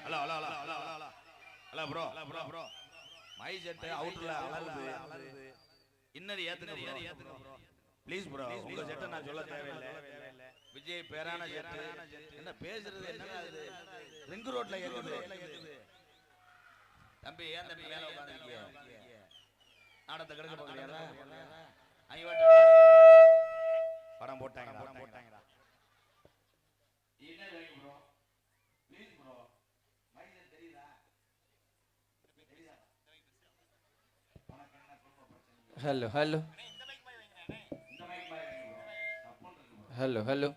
Hello bro my set அவுட்ல அலறுது இன்னது ஏத்துங்க bro please bro உங்க செட்டை நான் சொல்ல தேவையில்லை விஜய் பேரான செட் என்ன பேசுறது என்னடா இது ரிங் ரோட்ல ஏத்துது தம்பி ஏன் தம்பி மேல உட்கார்ந்திருக்கீங்க நாடத்தை கெடுக்க பாக்குறீங்களா ஐயோ படம் போட்டாங்கடா என்ன right bro please bro my set தெரியுதா हेलो हेलो हेलो हेलो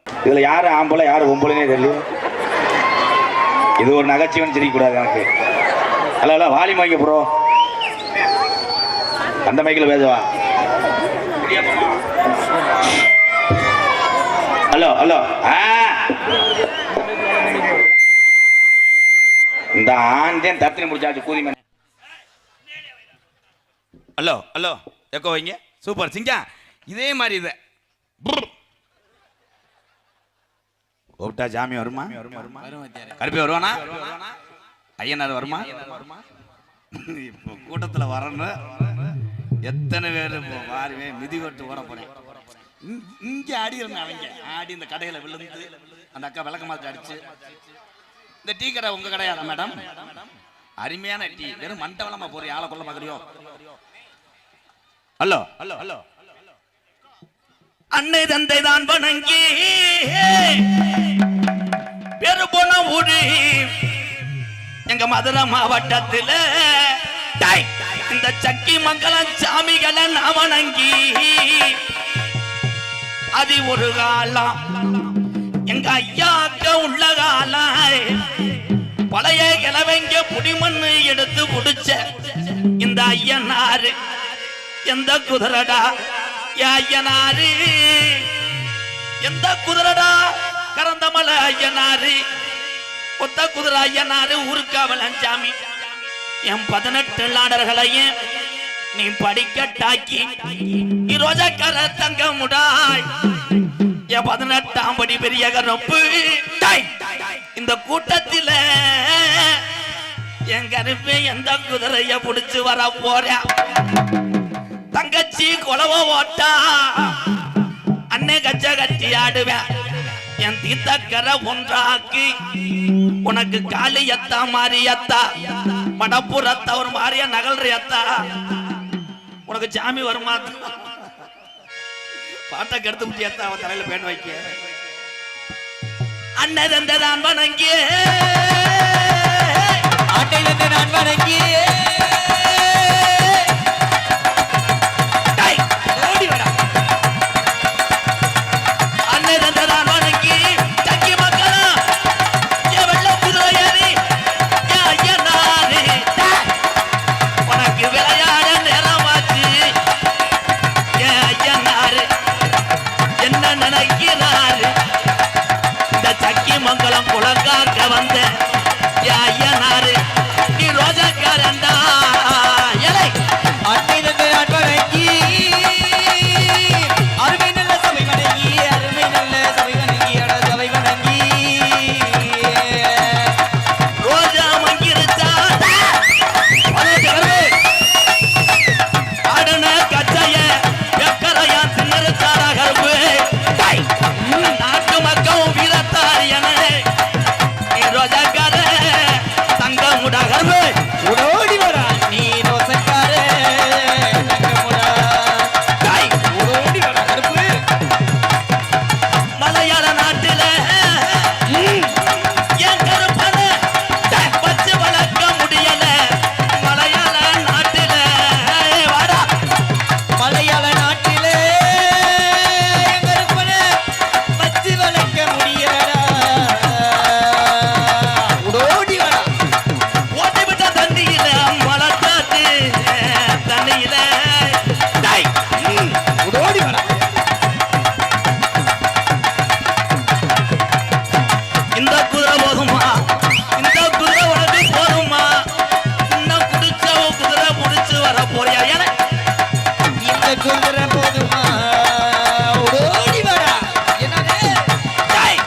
இதுல யாரு ஆம்பளை யாரு பொம்பளைனே தெரியல இது ஒரு நகைச்சுவன் சிரிக்க கூடாது எனக்கு ஹலோ வாலியம் வாங்க ப்ரோ அந்த மைக்கில் பேசுவா ஹலோ இந்த ஆண்டேன் தத்தினி முடிச்சாச்சு கூதிமன் ஹலோ எக்கோ வைங்க சூப்பர் சிங்கா இதே மாதிரி இதை கூப்பிட்டா ஜாமி வருமா கருப்பி வருவானா ஐயனார் வருமா இப்போ கூட்டத்தில் வரணும் எத்தனை பேர் வாருவே மிதிவட்டு ஓட போறேன் இங்கே ஆடிடுறேன் அவங்க ஆடி இந்த கடையில் விழுந்து அந்த அக்கா விளக்க மாதிரி அடிச்சு இந்த டீ கடை உங்க கடையாதா மேடம் அருமையான டீ வெறும் மண்டவளமா போறீங்க ஆளை கொள்ள பாக்குறியோ ஹலோ அன்னை தந்தை தான் வணங்கி பெரு போன ஊரு எங்க மதுரை மாவட்டத்தில் இந்த சக்கி மங்கலம் சாமிகளை நான் வணங்கி அது ஒரு காலம் எங்க ஐயாக்க உள்ள காலம் பழைய கிழவங்க புடிமண்ணு எடுத்து புடிச்ச இந்த ஐயனாரு எந்த குதிரடா ஐயனாரு எந்த குதிரடா கரந்தமலை ஐயனாரு ஒத்த குதிரை ஐயனாரு ஊருக்காவலஞ்சாமி என் 18 நாடர்களையும் நீ படிக்கட்டாக்கி நீ ரோஜாக்கார தங்க முடாய் என் 18ஆம் படி பெரிய கருப்பு இந்த கூட்டத்தில் என் கருப்பு எந்த குதிரைய புடிச்சு வர போற தங்கச்சி கொலவ ஓட்டா அன்னை கச்ச கட்டி ஆடுவேன் என் தீத்தக்கரை ஒன்றாக்கி உனக்கு காளியத்தா மாரியத்தா மடப்புறத்தா ஒரு மாறிய நகல்றியத்தா உனக்கு ஜாமி வருமா பாட்டை கெடுத்து முடியாத்தா அவன் தலையில பேன் வைக்க அன்னை தந்தை நான் வணங்கி ஆட்டை தந்தை நான் வணங்கி ஓடி வர தர போதுமா ஓடி வாடா என்னது டேய்.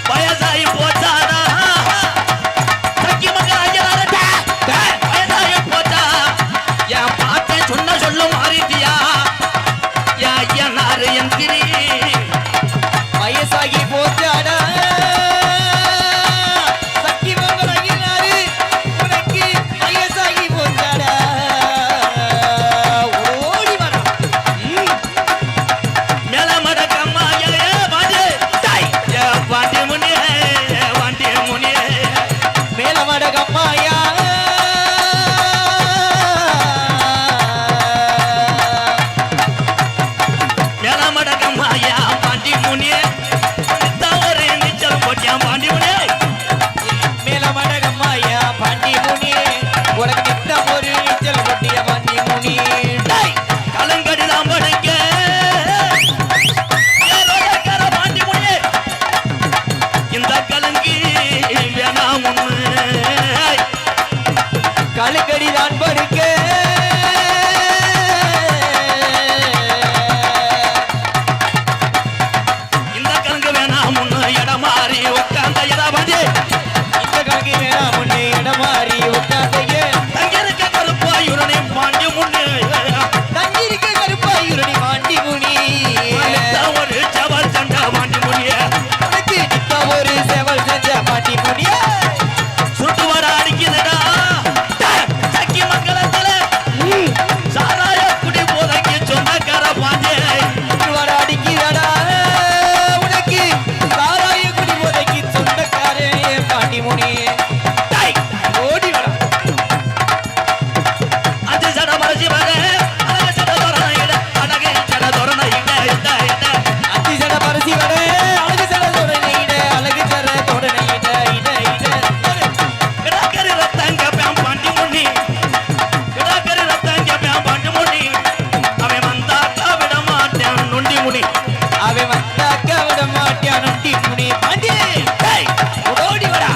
வயசாகி போச்சாடா சக்கி மகன் ஐயனாரடா. டேய், வயசாகி போச்சா என் பாட்டை சொன்ன சொல்லு மாறிட்டியா என் ஐயனாரு எந்திரி வயசாகி போச்சாடா சக்கி மங்கல் ஐயனாரு உனக்கு வயசாகி போச்சாடா ஓடி வாடா மேல மடக்கம்மா ஏ பாண்டி டேய் ஏ பாண்டி முனியே பாண்டி முனியே மேல மடகம்மாயா மேல மடக்கம்மா ஏ பாண்டி முனியே தவறு நீச்சல் போட்டியா பாண்டி முனியே மேல மடகம்மாயா பாண்டி முனி உனக்கு நித்தம் ஒரு நீச்சல் கொட்டிய பாண்டி முனி டேய் கலங்கடிலாம் படுக்க ஏ ரோஜாக்கார பாண்டி முனியே இந்த கலங்கி வேணாம் உண்மை கழுக்கடி தான் படுக்க இந்த கலங்கு வேணாம் முன்னு இடம் மாறி உட்கார்ந்த இடா பாண்டி இந்த கலக்கி வேணாம் முன்னே இடமாறி உட்காந்தையே தங்கிருக்க கருப்பாயுடனே பாண்டி முன்னு தங்கியிருக்க கருப்பாயுரணி பாண்டி முனி ஒரு ஜவல் சண்டை பாண்டி முனியே உனக்கு நித்தம் ஒரு செவல் செஞ்ச பாண்டி முனியே சுட்டு வர அடிக்குதுடா சக்கி மக்களத்துல சாராய குடி போதைக்கு சொந்தக்கார பாண்டி வர அடிக்கிறடா உனக்கு சாராய குடி போதைக்கு சொந்தக்காரே பாண்டி முனி டேய், ஓடி வரா அஞ்சு சட மறைச்சி வர அழகு சட தோரணை இட அழகு சட தோரணை இட இட இட அத்தி சட பரசி வர அழகு சட தொடனை இட அழகு சட தொடனை இட இட இட கிடாக்கரி ரத்தங்க பேம் பாண்டி முனி கிடாக்கரி ரத்தங்க பேம் பாண்டி முனி அவன் வந்தாக்கா விட மாட்டேன் நொண்டி முனி அவன் வந்தாக்க விட மாட்டான் நொண்டி முனி பாண்டி டேய், ஓடி வரா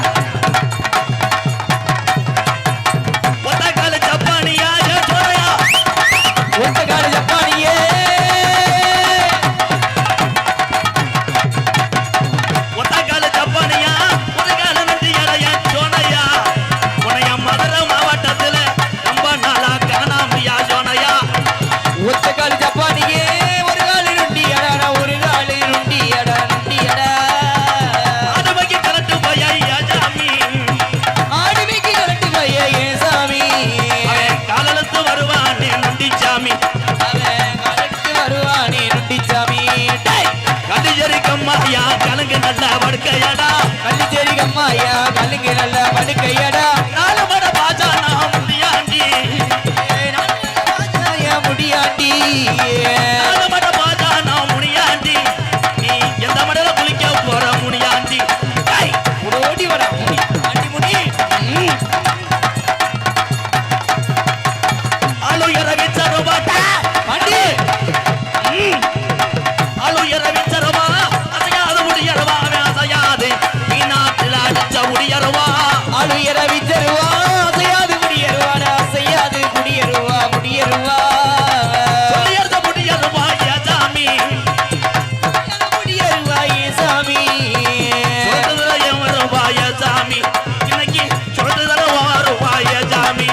ஒத்த கால ஜப்பானியா ஏ சோரையா ஒத்த கால ஜப்பானியே ஒத்த கால ஜப்பானியா ஒரு கால நன்றி அடைய சோனையா உனைய மதுரை மாவட்டத்துல ரொம்ப நாளா காணாமையா சோனையா ஒத்த கால ஜப்பானியே ஒரு கால நொண்டி அடா ஒரு கால நொண்டி அடா நொண்டி அடா ஆடுமைக்கு கலட்டு போய் ஐயா ஜாமி ஆடுமைக்கு கலட்டு பைய ஏன் சாமி அவன் காலத்து வருவானே நொண்டி சாமி அவன் கலட்டு வருவானே நொண்டி சாமி டேய், கடிஜரி கம்மாயா கலங்கு நல்ல வடுக்கையடா கள்ளிச்சேரி கம்மாயா கல்லுங்க நல்ல படுக்கையடா நாலு மட பாஜா நான் முடியாண்டி முடியாண்டி நாலு மட பாஜா நான் முடியாண்டி நீ எந்த மடல குளிக்க போற முடியாண்டி டேய், ஓடி வரா முடி ஆண்டி முடி ஆளு இரவி சருவாட்டா ஆண்டி ஆளு இரவி சருவா அசையாது முடியறவா அவன் அசையாது நீ நாட்டில் அடிச்ச முடியறவா ஆளு இரவி தருவா அசையாது முடியருவாடா அசையாது முடியருவா முடியருவா சொல்லியறத முடியறவா ஏ சாமி முடியருவா ஏ சாமி சொல்றதுல என் வருவா ஏ சாமி இன்னைக்கு சொல்றதுல வருவா ஏ சாமி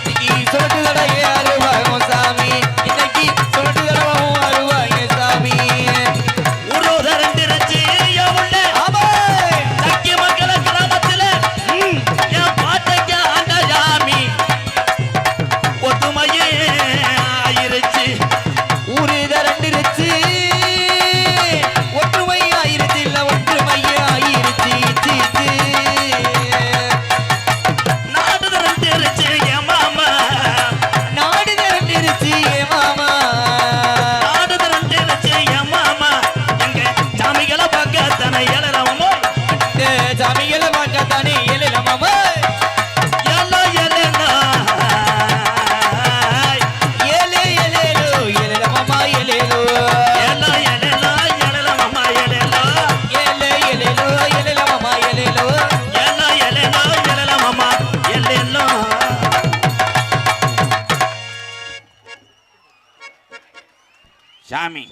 இன்னைக்கு சொல்லிட்டு தடைய அருவா உன் சாமி இன்னைக்கு சொல்லிட்டு தரவும் அருவா ஏ சாமி ஒரு தரண்டிருச்சு என் உள்ள ஆமா சக்கிய மக்கள கிராமத்துல என் பாட்டைக்கு ஆண்ட சாமி ஒத்துமையே ஆயிருச்சு ஊரு தரண்டிருச்சு ஒற்றுமை ஆயிருச்சு இல்ல ஒற்றுமை ஆயிருச்சு நாடு தரண்டிருச்சு என் மாமா நாடு தரண்டிருச்சு ஏ மாமா நாடு தரண்டிருச்சு என் மாமா எங்க சாமிகளை பார்க்க தன எழறவமோ சாமிகளை பார்க்கத்தானே எழுத மாமா எல்லாம் எழனா சாமி.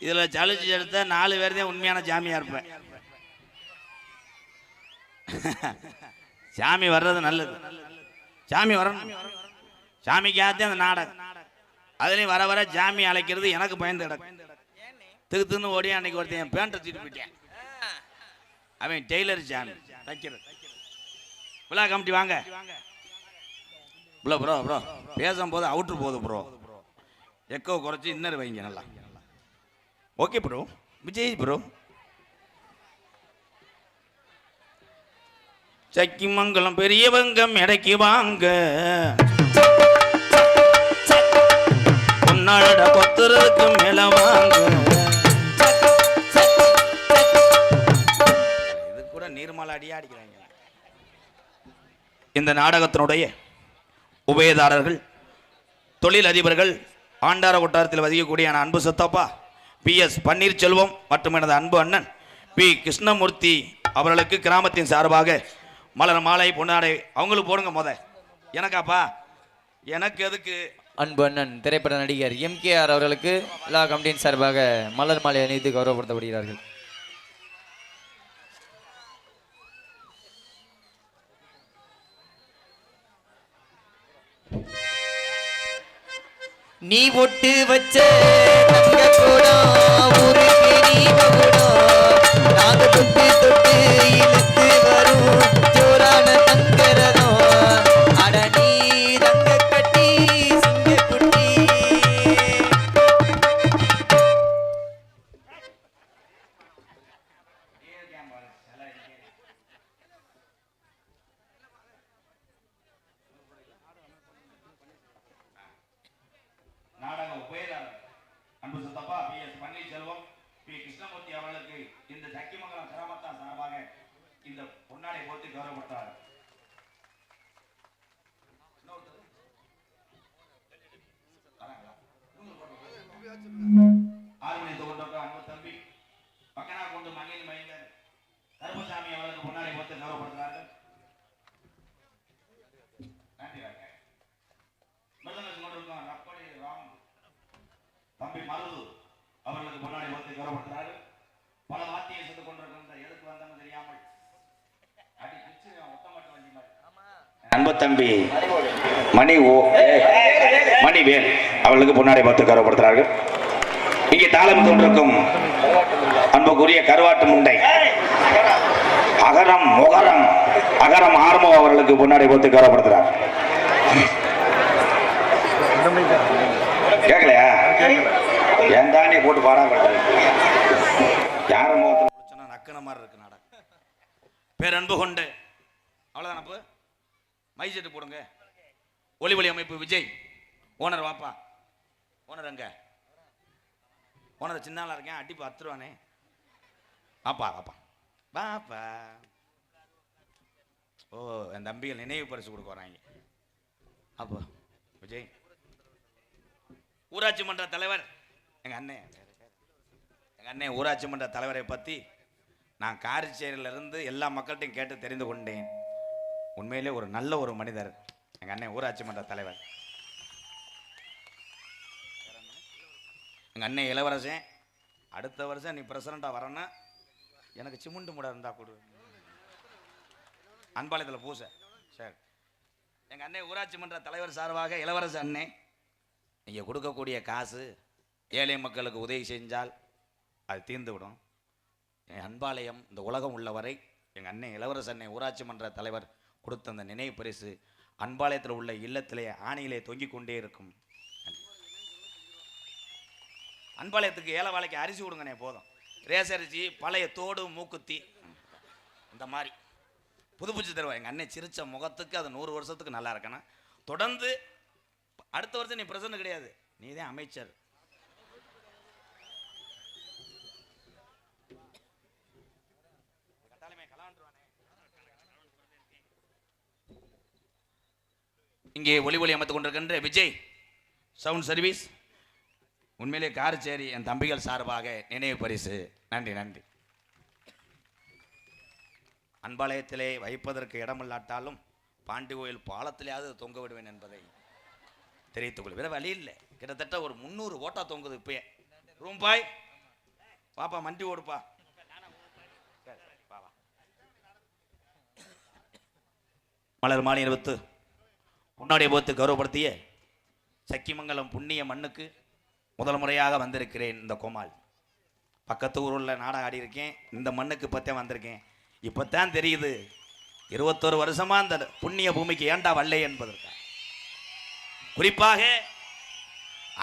இதுல சலிச்சு எடுத்த 4 பேர் தான் உண்மையான சாமியா இருப்பேன். சாமி வர்றது நல்லது. சாமி வரணும். சாமிக்காகத்தான் அந்த நாடகம். அதுலேயும் வர வர சாமி அழைக்கிறது எனக்கு பயந்து கிடக்கு. தின்னு ஓடி அன்னைக்கு ஒருத்தன் என் பேண்ட்டை தூக்கிட்டு போயிட்டேன். அவன் டெய்லர் சாமி தைக்கிறது. விழா கமிட்டி வாங்க. ப்ரோ ப்ரோ ப்ரோ பேசும்போது அவுட்ரு போகுது ப்ரோ. எக்கோ குறைச்சி இன்னர் வைங்க நல்லா. Okay bro. Vijay bro. Chakkimangalam பெரியவங்கம் இடைக்கு வாங்க. உன்னாட கொத்துறதுக்கு மேல வாங்க. இது கூட நீர்மலை அடியா அடிக்கிறாங்க. இந்த நாடகத்தினுடைய உபயதாரர்கள், தொழில் அதிபர்கள், ஆண்டார கொட்டாரத்தில் வதிக்கக்கூடிய அன்பு சத்தப்பா PS பன்னீர்செல்வம் மற்றும் எனது அன்பு அண்ணன் P கிருஷ்ணமூர்த்தி அவர்களுக்கு கிராமத்தின் சார்பாக மலர் மாலை பொன்னாடை அவங்களுக்கு போடுங்க. எனக்காப்பா எனக்கு எதுக்கு? அன்பு அண்ணன் திரைப்பட நடிகர் MKR அவர்களுக்கு விழா கமிட்டியின் சார்பாக மலர் மாலை அணிவித்து கௌரவப்படுத்தப்படுகிறார்கள். நீ ஒட்டு வச்ச தங்க கூடம் ஊருக்கு நீ மகுடம். நாங்க தொட்டு தொட்டு இழுத்து வரும் ஜோரான தங்கரதம். அட நீ தங்க கட்டி சிங்க குட்டி. நாடக உபயதாரர் அன்பு சத்தப்பா PS பன்னீர்செல்வம் P கிருஷ்ணமூர்த்தி அவர்களுக்கு இந்த சக்கிமங்கலம் கிராமத்தார் சார்பாக இந்த பொன்னாடை போட்டு கௌரவப்படுத்தார். ஆறுமணி தொகுந்தோக்க அன்பு தம்பி பக்கனா கொண்டு மண்ணில் மைந்தர் கருப்பசாமி அவர்களுக்கு பொன்னாடை போட்டு கௌரவப்படுத்துகிறார்கள். நன்றி. கொண்டிருக்கும் ரப்படி ராம் தம்பி மருது அவர்களுக்கு பொன்னாடை போட்டு கௌரவப்படுத்துகிறார்கள். பல வார்த்தையை சென்று கொண்டிருக்கின்ற எதுக்கு வந்தான்னு தெரியாமல் அடி பிச்சு ஒத்தமட்டு வண்டிமார் அன்பு தம்பி மணிவேல் அவர்களுக்கு பொன்னாடை போட்டு கௌரவப்படுத்துகிறார்கள். இங்கே தாளம் கொண்டிருக்கும் அன்புக்குரிய கருவாட்டு முண்டை அகரம் முகரம் அகரம் ஆர்மோ அவர்களுக்கு பொன்னாடை போட்டு கௌரவப்படுத்துகிறார். கேட்கலையா? ஏன் தானே போட்டு பாடா யார முகத்தில் நக்கன மாதிரி இருக்கு நாடகம். பேரன்பு கொண்டு அவ்வளோதான். அப்போ மை செட்டு போடுங்க. ஒளிவொலி அமைப்பு விஜய். ஓனர் வாப்பா. ஓனர் எங்க? ஓனர் சின்னால இருக்கேன். அடிப்பு அத்துருவானே. வாப்பா வாப்பா வாப்பா. ஓ என் தம்பிகள் நினைவு பரிசு கொடுக்க வராங்க. அப்போ விஜய் ஊராட்சி மன்ற தலைவர் எங்கள் அண்ணன் ஊராட்சி மன்ற தலைவரை பற்றி நான் காரிச்சேரியிலிருந்து எல்லா மக்கள்கிட்டையும் கேட்டு தெரிந்து கொண்டேன். உண்மையிலே ஒரு நல்ல ஒரு மனிதர் எங்கள் அண்ணன் ஊராட்சி மன்ற தலைவர். எங்கள் அண்ணன் இளவரசன். அடுத்த வருஷம் நீ பிரசிடண்டாக வரேன்னா எனக்கு சிமுண்டு முடை இருந்தால் கொடு. அன்பாளையத்தில் பூசை. சரி. எங்கள் அண்ணன் ஊராட்சி மன்ற தலைவர் சார்பாக இளவரச அண்ணன் நீங்கள் கொடுக்கக்கூடிய காசு ஏழை மக்களுக்கு உதவி செஞ்சால் அது தீர்ந்து விடும். என் அன்பாலயம் இந்த உலகம் உள்ளவரை எங்கள் அண்ணன் இளவரச அண்ணன் ஊராட்சி மன்ற தலைவர் கொடுத்த அந்த நினைவு பரிசு அன்பாலயத்தில் உள்ள இல்லத்திலே ஆணையிலே தொங்கிக் கொண்டே இருக்கும். அன்பாலயத்துக்கு ஏழை வாழைக்கு அரிசி கொடுங்கண்ணே போதும். ரேசரிசி பழைய தோடு மூக்குத்தி இந்த மாதிரி புதுப்பிச்சு தருவா. எங்கள் அண்ணன் சிரிச்ச முகத்துக்கு அது 100 வருஷத்துக்கு நல்லா இருக்கணும். தொடர்ந்து அடுத்த வருஷம் நீ பிரசிடண்ட் கிடையாது, நீ தான் அமைச்சர். இங்கே ஒளி அமைத்துக் கொண்டிருக்கின்ற விஜய் சவுண்ட் சர்வீஸ். உண்மையிலே காரச்சேரி என் தம்பிகள் சார்பாக நினைவு பரிசு. நன்றி நன்றி. அன்பாலயத்திலே வைப்பதற்கு இடமில்லாட்டாலும் பாண்டி கோயில் பாலத்திலேயாவது தொங்க விடுவேன் என்பதை தெரிவித்துக்கொள்ள. வேற வழி இல்லை. கிட்டத்தட்ட ஒரு 300 ஓட்டா தொங்குது இப்பயே. ரூம் பாய் பாப்பா மண்டி ஓடுப்பா. மலர் மாலை அணிவித்து முன்னாடி போத்து கௌரவப்படுத்திய சக்கிமங்கலம் புண்ணிய மண்ணுக்கு முதல் முறையாக வந்திருக்கிறேன். இந்த கோமால் பக்கத்து ஊரில் நாடகம் ஆடி இருக்கேன். இந்த மண்ணுக்கு இப்போத்தான் வந்திருக்கேன். இப்போத்தான் தெரியுது 21 வருஷமா அந்த புண்ணிய பூமிக்கு ஏண்டா வல்லை என்பதற்காக. குறிப்பாக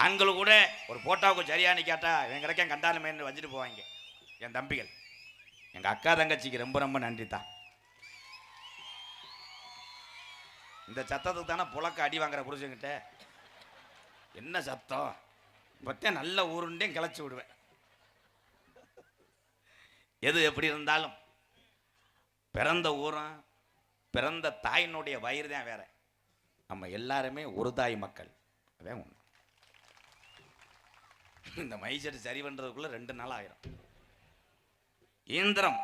ஆண்கள் கூட ஒரு போட்டாவுக்கு சரியானு கேட்டா என் கிடைக்க கண்டாலுமேன்னு வச்சுட்டு போவாங்க. என் தம்பிகள், எங்க அக்கா தங்கச்சிக்கு ரொம்ப ரொம்ப நன்றி தான். இந்த சத்தத்துக்கு தானே புழக்க அடி வாங்குற புருஷங்கிட்ட. என்ன சத்தம் பத்தே நல்ல ஊருண்டே கிளச்சி விடுவேன். எது எப்படி இருந்தாலும் பிறந்த ஊரும் பிறந்த தாயினுடைய வயிறு தான் வேற. நம்ம எல்லாருமே ஒரு தாய் மக்கள். அதான் ஒன்று. இந்த மைசெட் சரி பண்ணுறதுக்குள்ள 2 நாள் ஆயிரும். இயந்திரம்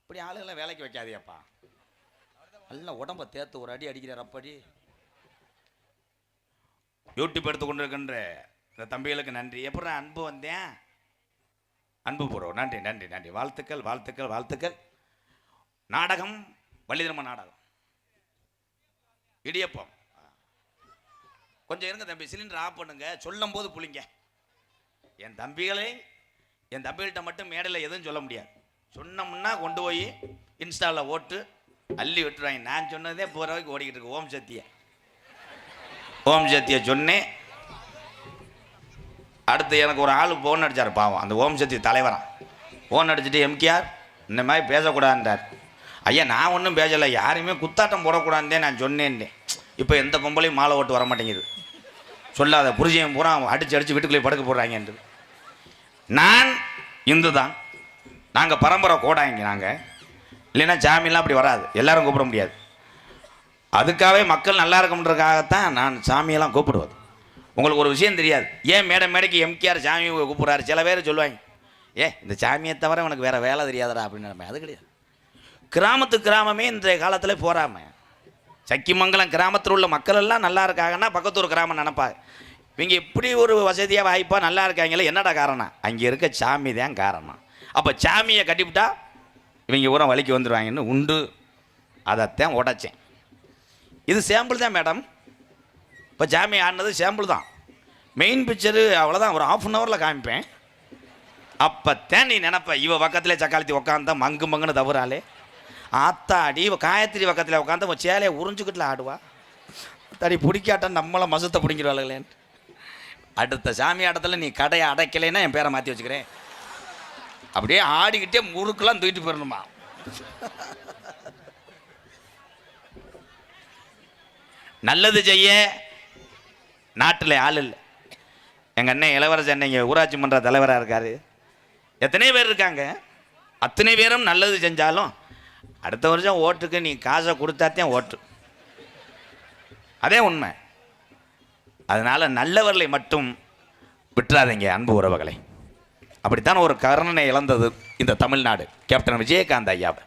இப்படி ஆளுகளை வேலைக்கு வைக்காதியாப்பா. நல்லா உடம்பை தேர்த்து ஒரு அடி அடிக்கிறார். அப்படி யூடியூப் எடுத்து கொண்டு இருக்கின்ற இந்த தம்பிகளுக்கு நன்றி. எப்படி அன்பு வந்தேன், அன்பு போடுறோம். நன்றி நன்றி நன்றி. வாழ்த்துக்கள் வாழ்த்துக்கள் வாழ்த்துக்கள். நாடகம் வள்ளிதர்ம நாடகம் இடியப்பம். கொஞ்சம் இருங்க தம்பி, சிலிண்டர் ஆஃப் பண்ணுங்க. சொல்லும் போது புளிங்க. என் தம்பிகள்கிட்ட மட்டும் மேடையில் எதுவும் சொல்ல முடியாது. சொன்னோம்னா கொண்டு போய் இன்ஸ்டாவில் ஓட்டு அள்ளி விட்டுருவாங்க. நான் சொன்னதே போகிற வரைக்கும் ஓடிக்கிட்டு இருக்கு. ஓம் சத்தியை சொன்னேன். அடுத்து எனக்கு ஒரு ஆள் ஃபோன் அடித்தார். பாவம், அந்த ஓம் சக்தி தலைவரான். ஃபோன் அடிச்சுட்டு எம்கேஆர் இந்த மாதிரி பேசக்கூடாதுன்றார். ஐயா நான் ஒன்றும் பேசலை, யாரையுமே குத்தாட்டம் போடக்கூடாதுன்னே நான் சொன்னேன்னே. இப்போ எந்த பொம்பளையும் மாலை ஓட்டு வர மாட்டேங்குது. சொல்லாத புரிஜையும் பூரா அடித்து வீட்டுக்குள்ளே படுக்க போடுறாங்கன்று. நான் இந்து தான், நாங்கள் பரம்பரை கோடாங்க. நாங்கள் இல்லைன்னா சாமியெல்லாம் அப்படி வராது, எல்லாரும் கூப்பிட முடியாது. அதுக்காகவே மக்கள் நல்லா இருக்கும்ன்றதுக்காகத்தான் நான் சாமியெல்லாம் கூப்பிடுவது. உங்களுக்கு ஒரு விஷயம் தெரியாது, ஏன் மேடைக்கு எம்கேஆர் சாமியை கூப்பிட்றாரு. சில பேர் சொல்லுவாங்க, இந்த சாமியை தவிர உனக்கு வேறு வேலை தெரியாதடா அப்படின்னு நினைப்பேன். அது கிடையாது. கிராமமே இன்றைய காலத்தில் போகாம சக்கிமங்கலம் கிராமத்தில் உள்ள மக்கள் எல்லாம் நல்லா இருக்காங்கன்னா பக்கத்து ஒரு கிராமம் நினைப்பாங்க. இவங்க இப்படி ஒரு வசதியாக வாய்ப்பாக நல்லா இருக்காங்களே, என்னடா காரணம்? அங்கே இருக்க சாமி தான் காரணம். அப்போ சாமியை கட்டிவிட்டா இவங்க ஊரம் வலிக்கு வந்துடுவாங்கன்னு உண்டு. அதைத்தான் உடைச்சேன். இது சாம்பிள் தான் மேடம். இப்போ சாமி ஆடினது சாம்பிள் தான். மெயின் பிக்சரு அவ்வளோதான், ஒரு 1/2 hourல காமிப்பேன். அப்போத்தான் நீ நினைப்ப இவ பக்கத்தில் சக்காலத்தி உட்காந்தா மங்குன்னு தவறாலே ஆத்தாடி. இவ காயத்ரி பக்கத்தில் உட்காந்து உன் சேலையை உறிஞ்சுக்கிட்டுல ஆடுவா. தடி பிடிக்காட்டம் நம்மளை மசத்தை பிடிங்கிறாளேன்னு. அடுத்த சாமி ஆட்டத்தில் நீ கடையை அடைக்கலைன்னா என் பேரை மாற்றி வச்சுக்கிறேன். அப்படியே ஆடிக்கிட்டே முறுக்கெல்லாம் தூக்கிட்டு போயிடணுமா. நல்லது செய்ய நாட்டில் ஆள் இல்லை. எங்கள் அண்ணன் இளவரசன் இங்கே ஊராட்சி மன்ற தலைவராக இருக்கார். எத்தனை பேர் இருக்காங்க, அத்தனை பேரும் நல்லது செஞ்சாலும் அடுத்த வருஷம் ஓட்டுக்கு நீ காசை கொடுத்தாத்தான் ஓட்டு. அதே உண்மை. அதனால் நல்லவர்களை மட்டும் விட்டுறாதீங்க அன்பு உறவுகளை. அப்படித்தான் ஒரு கருணனை இழந்தது இந்த தமிழ்நாடு. கேப்டன் விஜயகாந்த் ஐயாவை.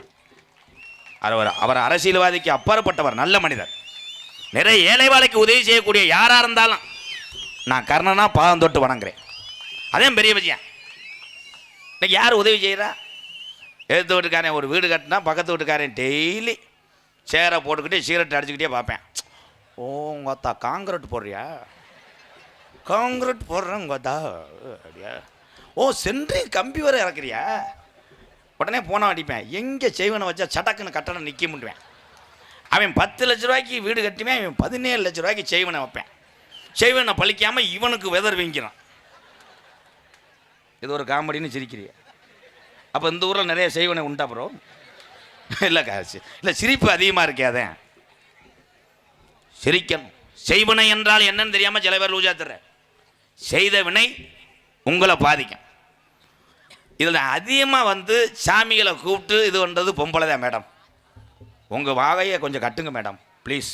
அவர் அரசியல்வாதிக்கு அப்பாற்பட்டவர், நல்ல மனிதர். நிறைய ஏழைவாளைக்கு உதவி செய்யக்கூடிய யாராக இருந்தாலும் நான் கர்ணனா பாதம் தொட்டு வணங்குறேன். அதே பெரிய விஷயம். இன்னைக்கு யார் உதவி செய்கிறா? எடுத்து வீட்டுக்காரன் ஒரு வீடு கட்டினா பக்கத்து வீட்டுக்காரன் டெய்லி சேரை போட்டுக்கிட்டே சீரட்டை அடிச்சுக்கிட்டே பார்ப்பேன். ஓ உங்கத்தா காங்கிரட் போடுறியா? காங்கிரட் போடுறேன் உங்கத்தா அப்படியா? ஓ சென்ட்ரி கம்பி வர இறக்குறியா? உடனே போனால் அடிப்பேன். எங்கே செய்வனை வச்சா சடக்குன்னு கட்டணம் நிற்க முடிவேன். அவன் 10 லட்ச ரூபாய்க்கு வீடு கட்டுவேன், அவன் 17 லட்ச ரூபாய்க்கு செய்வனை வைப்பேன். செய்வனை பழிக்காமல் இவனுக்கு வெதர் வீங்கிறான். இது ஒரு காமெடின்னு சிரிக்கிறிய. அப்போ இந்த ஊரில் நிறைய செய்வனை உண்டா ப்ரோ? இல்லை காசு இல்லை, சிரிப்பு அதிகமாக இருக்காதே. சிரிக்கணும். செய்வனை என்றால் என்னன்னு தெரியாமல் சில பேர் லூஜா தர்ற. செய்த வினை உங்களை பாதிக்கும். இதில் அதிகமாக சாமிகளை கூப்பிட்டு இது பண்ணுறது பொம்பளை தான் மேடம். உங்கள் வாகையை கொஞ்சம் கட்டுங்க மேடம் ப்ளீஸ்.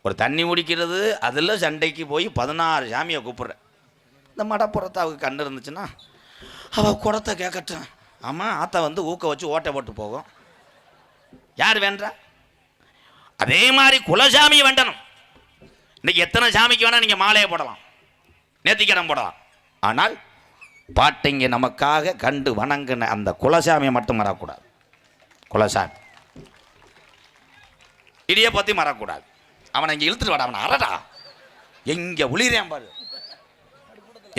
ஒரு தண்ணி குடிக்கிறது அதில் சண்டைக்கு போய் 16 சாமியை கூப்பிட்றேன். இந்த மடப்புறத்தை அவருக்கு கண்ணு இருந்துச்சுன்னா அவள் குடத்தை கேட்கட்டும். ஆமாம், ஆத்தா ஊக்க வச்சு ஓட்டை போட்டு போகும். யார் வேண்டா? அதே மாதிரி குலசாமியை வேண்டணும். இன்னைக்கு எத்தனை சாமிக்கு வேணா நீங்க மாலையை போடலாம், நேர்த்திக்கடன் போடலாம். ஆனால் பாட்டிங்க நமக்காக கண்டு வணங்கின அந்த குலசாமியை மட்டும் மறக்கூடாது. குலசாமி இடிய பத்தி மறக்கூடாது. அவனை இங்கே இழுத்துட்டு வாடா, அவனை அரடா, எங்க ஒளிரேன் பாரு.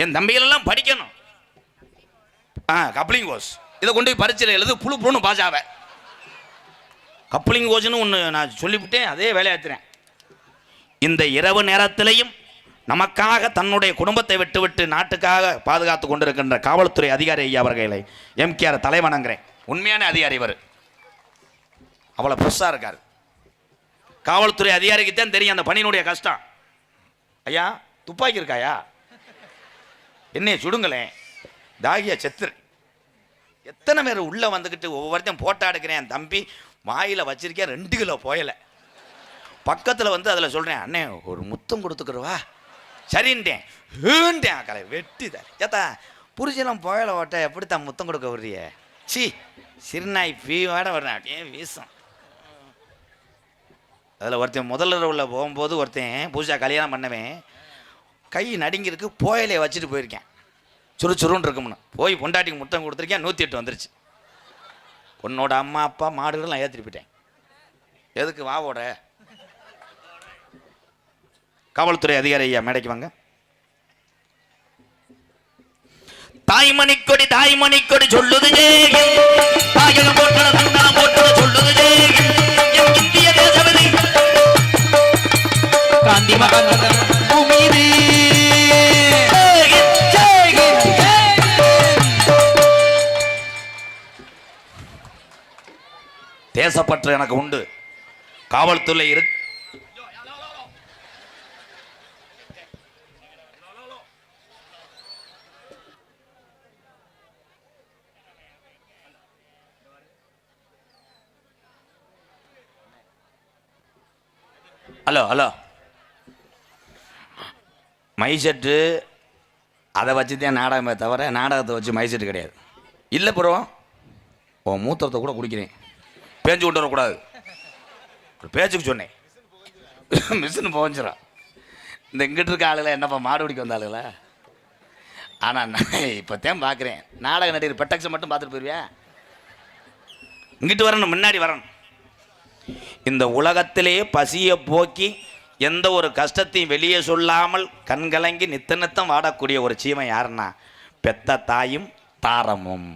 என் தம்பிகளெல்லாம் படிக்கணும். கப்ளிங் கோர்ஸ் இதை கொண்டு போய் பரீட்சையில் எழுது, புழு புழுன்னு பாஜாவை. கப்ளிங் கோர்ஸ்னு ஒன்று நான் சொல்லிவிட்டேன், அதே வேலையாத்துறேன். இந்த இரவு நேரத்திலையும் நமக்காக தன்னுடைய குடும்பத்தை விட்டுவிட்டு நாட்டுக்காக பாதுகாத்து கொண்டிருக்கின்ற காவல்துறை அதிகாரி ஐயா அவர்களை எம்கேஆர் தலைவணங்குறேன். உண்மையான அதிகாரி இவர், அவ்வளோ பெருசாக இருக்கார். காவல்துறை அதிகாரிக்கு தான் தெரியும் அந்த பணியினுடைய கஷ்டம். ஐயா துப்பாக்கி இருக்காயா, என்னைய சுடுங்களேன், தாகியா செத்துரு. எத்தனை பேர் உள்ளே வந்துக்கிட்டு ஒவ்வொருத்தையும் போட்டோ எடுக்கிறேன். தம்பி வாயில் வச்சிருக்கேன் 2 கிலோ போயலை. பக்கத்தில் வந்து அதில் சொல்கிறேன், அண்ணே ஒரு முத்தம் கொடுத்துக்கிறவா, சரின்ட்டேன். கலை வெட்டிதான் ஏத்தா புரிச்செல்லாம் போயலை ஓட்ட எப்படித்தான் முத்தம் கொடுக்க விடுறிய? சி சிறுநாய் பீவாட வர்றேன், அப்படியே வீசும். அதில் ஒருத்தன் முதல்ல உள்ள போகும்போது ஒருத்தன் பூஜா கல்யாணம் பண்ணவேன், கை நடுங்கிருக்கு, போயலையை வச்சுட்டு போயிருக்கேன். சுறுசுருன்னு இருக்கும்னு போய் பொண்டாட்டிக்கு முத்தம் கொடுத்துருக்கேன். 108 வந்துருச்சு. பொண்ணோட அம்மா அப்பா மாடுகள்லாம் ஏற்றிட்டு போயிட்டேன். எதுக்கு வாவோட? காவல்துறை அதிகாரி ஐயா மேடைக்கு வாங்க. தாய்மணி கொடி சொல்லுது தாயகம் போட்டது தங்கம் போட்டது சொல்லுது இந்திய தேசபதி காந்தி மகன் பூமிது. தேசப்பற்று எனக்கு உண்டு. காவல்துறை ஹலோ மைசெட்டு அதை வச்சு தான் நாடகமே தவிர நாடகத்தை வச்சு மைசெட்டு கிடையாது. இல்லை ப்ரோ, உன் மூத்திரத்தை கூட குடிக்கிறேன், பேஞ்சு கொண்டு வரக்கூடாது. ஒரு பேச்சுக்கு சொன்னேன், மிஷின் போஞ்சிடும். இந்த இங்கிட்டு இருக்க ஆளுகளை என்னப்பா மாடு பிடிக்க வந்த ஆளுங்களா? ஆனால் நான் இப்போ தான் பார்க்குறேன், நாடக நடிகர் பெட்டக்ஸை மட்டும் பார்த்துட்டு போயிருவியா? இங்கிட்டு வரணும், முன்னாடி வரணும். இந்த உலகத்திலே பசியை போக்கி எந்த ஒரு கஷ்டத்தையும் வெளியே சொல்லாமல் கண்கலங்கி நித்தம் வாடக்கூடிய ஒரு சீமை யாருன்னா பெத்த தாயும் தாரமும்.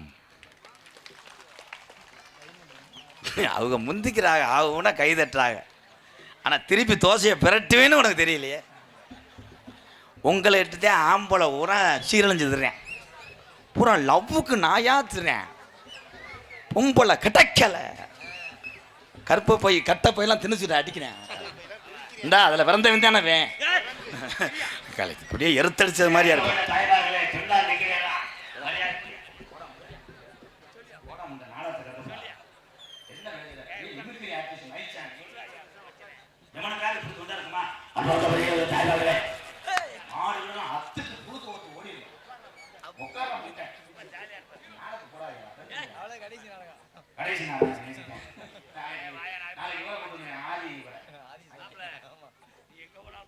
அவங்க முந்திக்கிறாங்க, அவங்க கை தட்டுறாங்க. ஆனால் திருப்பி தோசையை பிரட்டுவேன்னு உனக்கு தெரியலையே. உங்களை எடுத்துதான் ஆம்பளை பூரா சீரழிஞ்சுதுறேன், பூரா லவ்வுக்கு நாயாத்துறேன். பொம்பளை கிடைக்கலை, கருப்பு போய் கட்டை போயெல்லாம் திணிச்சுட்டு அடிக்கிறேன். இந்தா அதில் பிறந்தவன் தானே வே கலைத்து அப்படியே எருத்தடிச்சது மாதிரியா இருக்கும்.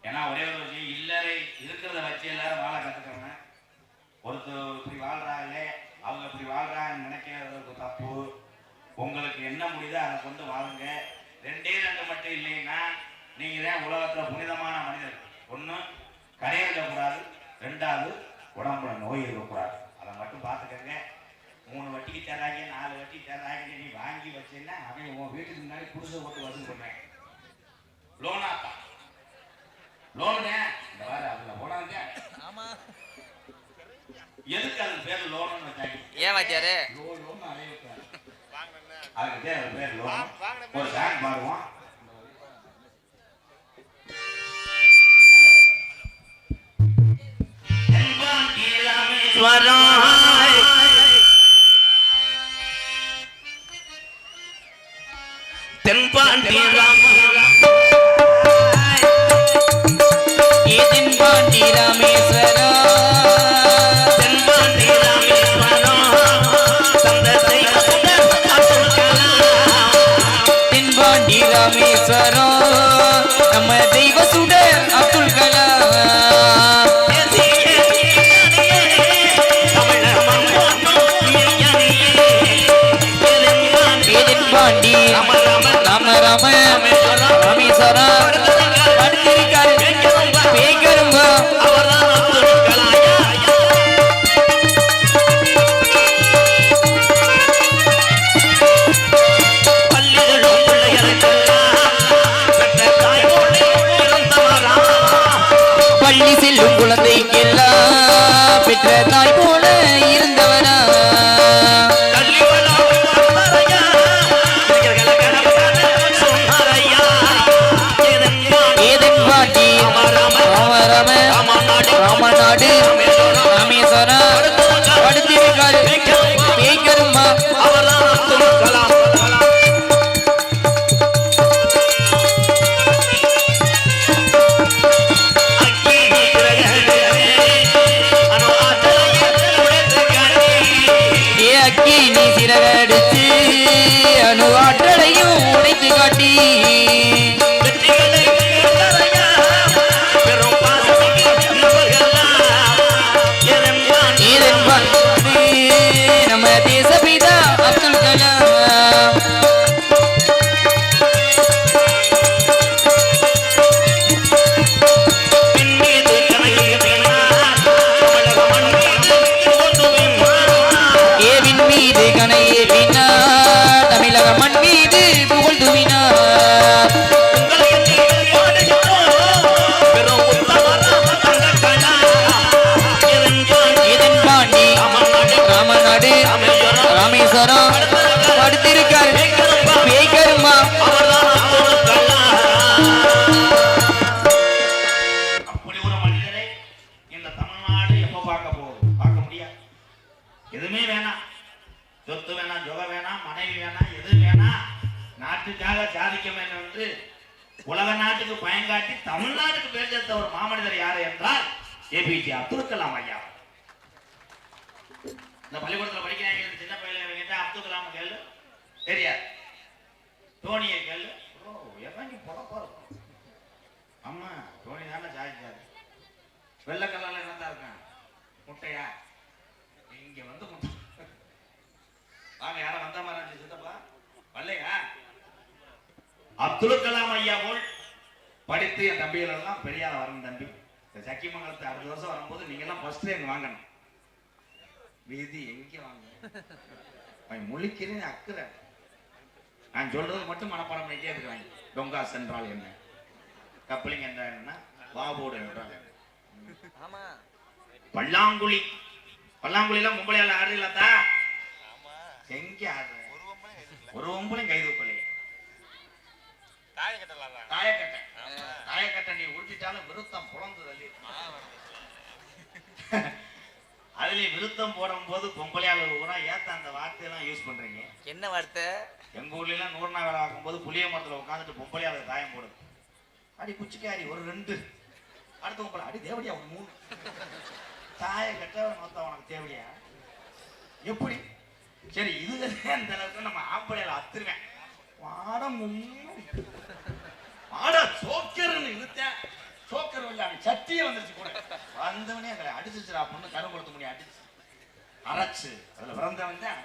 ஏன்னா ஒரே ஒரு விஷயம், இல்லறை இருக்கிறத வச்சு எல்லாரும் வாழ கற்றுக்கோங்க. ஒருத்தர் இப்படி வாழ்றாங்களே, அவங்க இப்படி வாழ்றாங்கன்னு நினைக்கிறது தப்பு. உங்களுக்கு என்ன முடியுதோ அதை கொண்டு வாழுங்க. 2 மட்டும் இல்லைன்னா நீங்க தான் உலகத்துல புனிதமான மனிதர். 1 கரையை இருக்கக்கூடாது, 2வது உடம்புல நோய் இருக்கக்கூடாது. அதை மட்டும் பார்த்துக்கங்க. 3 வட்டிக்கு தர்றாங்க, 4 வட்டிக்கு தர்றாங்க, நீ வாங்கி வச்சேன்னா அவன் உன் வீட்டுக்கு முன்னாடி புதுசை போட்டு வசூல் பண்ணுறேன். லோனாத்தா லோனு இந்த வாரம் அதில் போனாங்க. எதுக்கு அது பேர் லோன்னு வச்சாங்க? ஏன் வச்சாரு? லோன் அதுக்கு பேர் லோன். ஒரு பேங்க் பாருவோம். தென்பாண்டி ராமேஸ்வரம் நம்ம தெய்வ சுடர் அப்துல் பள்ளி செல்லும் குழந்தைக்கெல்லாம் பெற்ற தாய் போல இருந்தவனா ஏதன் பாட்டி ராமநாடு ராமேஸ்வரம் படுத்திருக்காரு பேய்கருமா அக்கி நீ சிறகடிச்சு அணு ஆற்றலையும் உடைத்து காட்டி நம்ம தேசபிதா அப்துல் கலாம் ஏவின் மீது கணையேவினா தமிழக மண் மீது புகழ் துவினா இதன் பாண்டி ராமநாடு ராமேஸ்வரம் படுத்திருக்காரு பேய்கருமா அப்படி ஒரு மனிதரை இந்த தமிழ்நாடு எப்ப பார்க்க போகுது? பார்க்க முடியாது. எதுவுமே வேணாம், சொத்து வேணாம், ஜொக வேணாம், மனைவி வேணாம், எது வேணாம், நாட்டுக்காக சாதிக்க வேண்டும் என்று உலக நாட்டுக்கு பயன்காட்டி தமிழ்நாட்டுக்கு பேர் சேர்த்த ஒரு மாமனிதர் யாரு என்றால் ஏபிஜே அப்துல் கலாம் ஐயா. இந்த பள்ளிக்கூடத்தில் படிக்கிறாங்க சின்ன பையன் கேட்டா அப்துல் கலாம் கேளு தெரியாது, தோனியை கேளு இறங்கி பொழப்பா இருக்கும். ஆமா தோனி தானே சாதிச்சாரு. வெள்ளை கலர்ல என்னதான் இருக்கான் முட்டையா இங்க வந்து முட்டை வாங்க யாரும் வந்த மாதிரி இருந்துச்சு சித்தப்பா வரலையா? அப்துல் கலாம் ஐயா போல் படித்து என் தம்பிகள் எல்லாம் பெரியார வரணும் தம்பி. இந்த சக்கிமங்கலத்து 60 வருஷம் வரும்போது நீங்க எல்லாம் ஃபர்ஸ்ட் எங்க வாங்கணும். வீதி எங்க வாங்க முழிக்கிறேன் அக்குற நான் சொல்றது மட்டும் மனப்பாடம் பண்ணிட்டே இருக்கிறாங்க. டொங்காஸ் என்றால் என்ன, கப்ளிங் என்றால் என்ன, வாபோடு என்றால் பல்லாங்குழி. பல்லாங்குழிலாம் மும்பையால ஆடுறீங்களா? எங்க ஆடுற ஒரு ஒம்பளையும் கை தூக்கலையே. தாயக்கட்டை நீ உடுத்திட்டாலும் விருத்தம் புலந்து தள்ளி. அதுலயும் விருத்தம் போடும் போது பொம்பளையால கூட ஏத்த அந்த வார்த்தையெல்லாம் யூஸ் பண்றீங்க. என்ன வார்த்தை? எங்க ஊர்ல எல்லாம் 100 நாள் வேலை ஆகும் போது புளிய மரத்துல உட்காந்துட்டு பொம்பளையால தாயம் போடுது. அடி குச்சிக்காரி ஒரு 2, அடுத்த பொம்பளை அடி தேவடியா ஒரு 3. தாயக்கட்ட மொத்தம் உனக்கு தேவடியா எப்படி? சரி இது அந்த அளவுக்கு நம்ம ஆம்பளையால அத்துருவேன். வாடம் வாட சோக்கர்னு இழுத்தேன். சோக்கர் இல்ல சட்டியே வந்துருச்சு கூட. வந்தவனே அதை அடிச்சிருச்சுடா பொண்ணு கருங்குளத்து முடியும் அடிச்சு அரைச்சு அதுல பிறந்தவன் தான்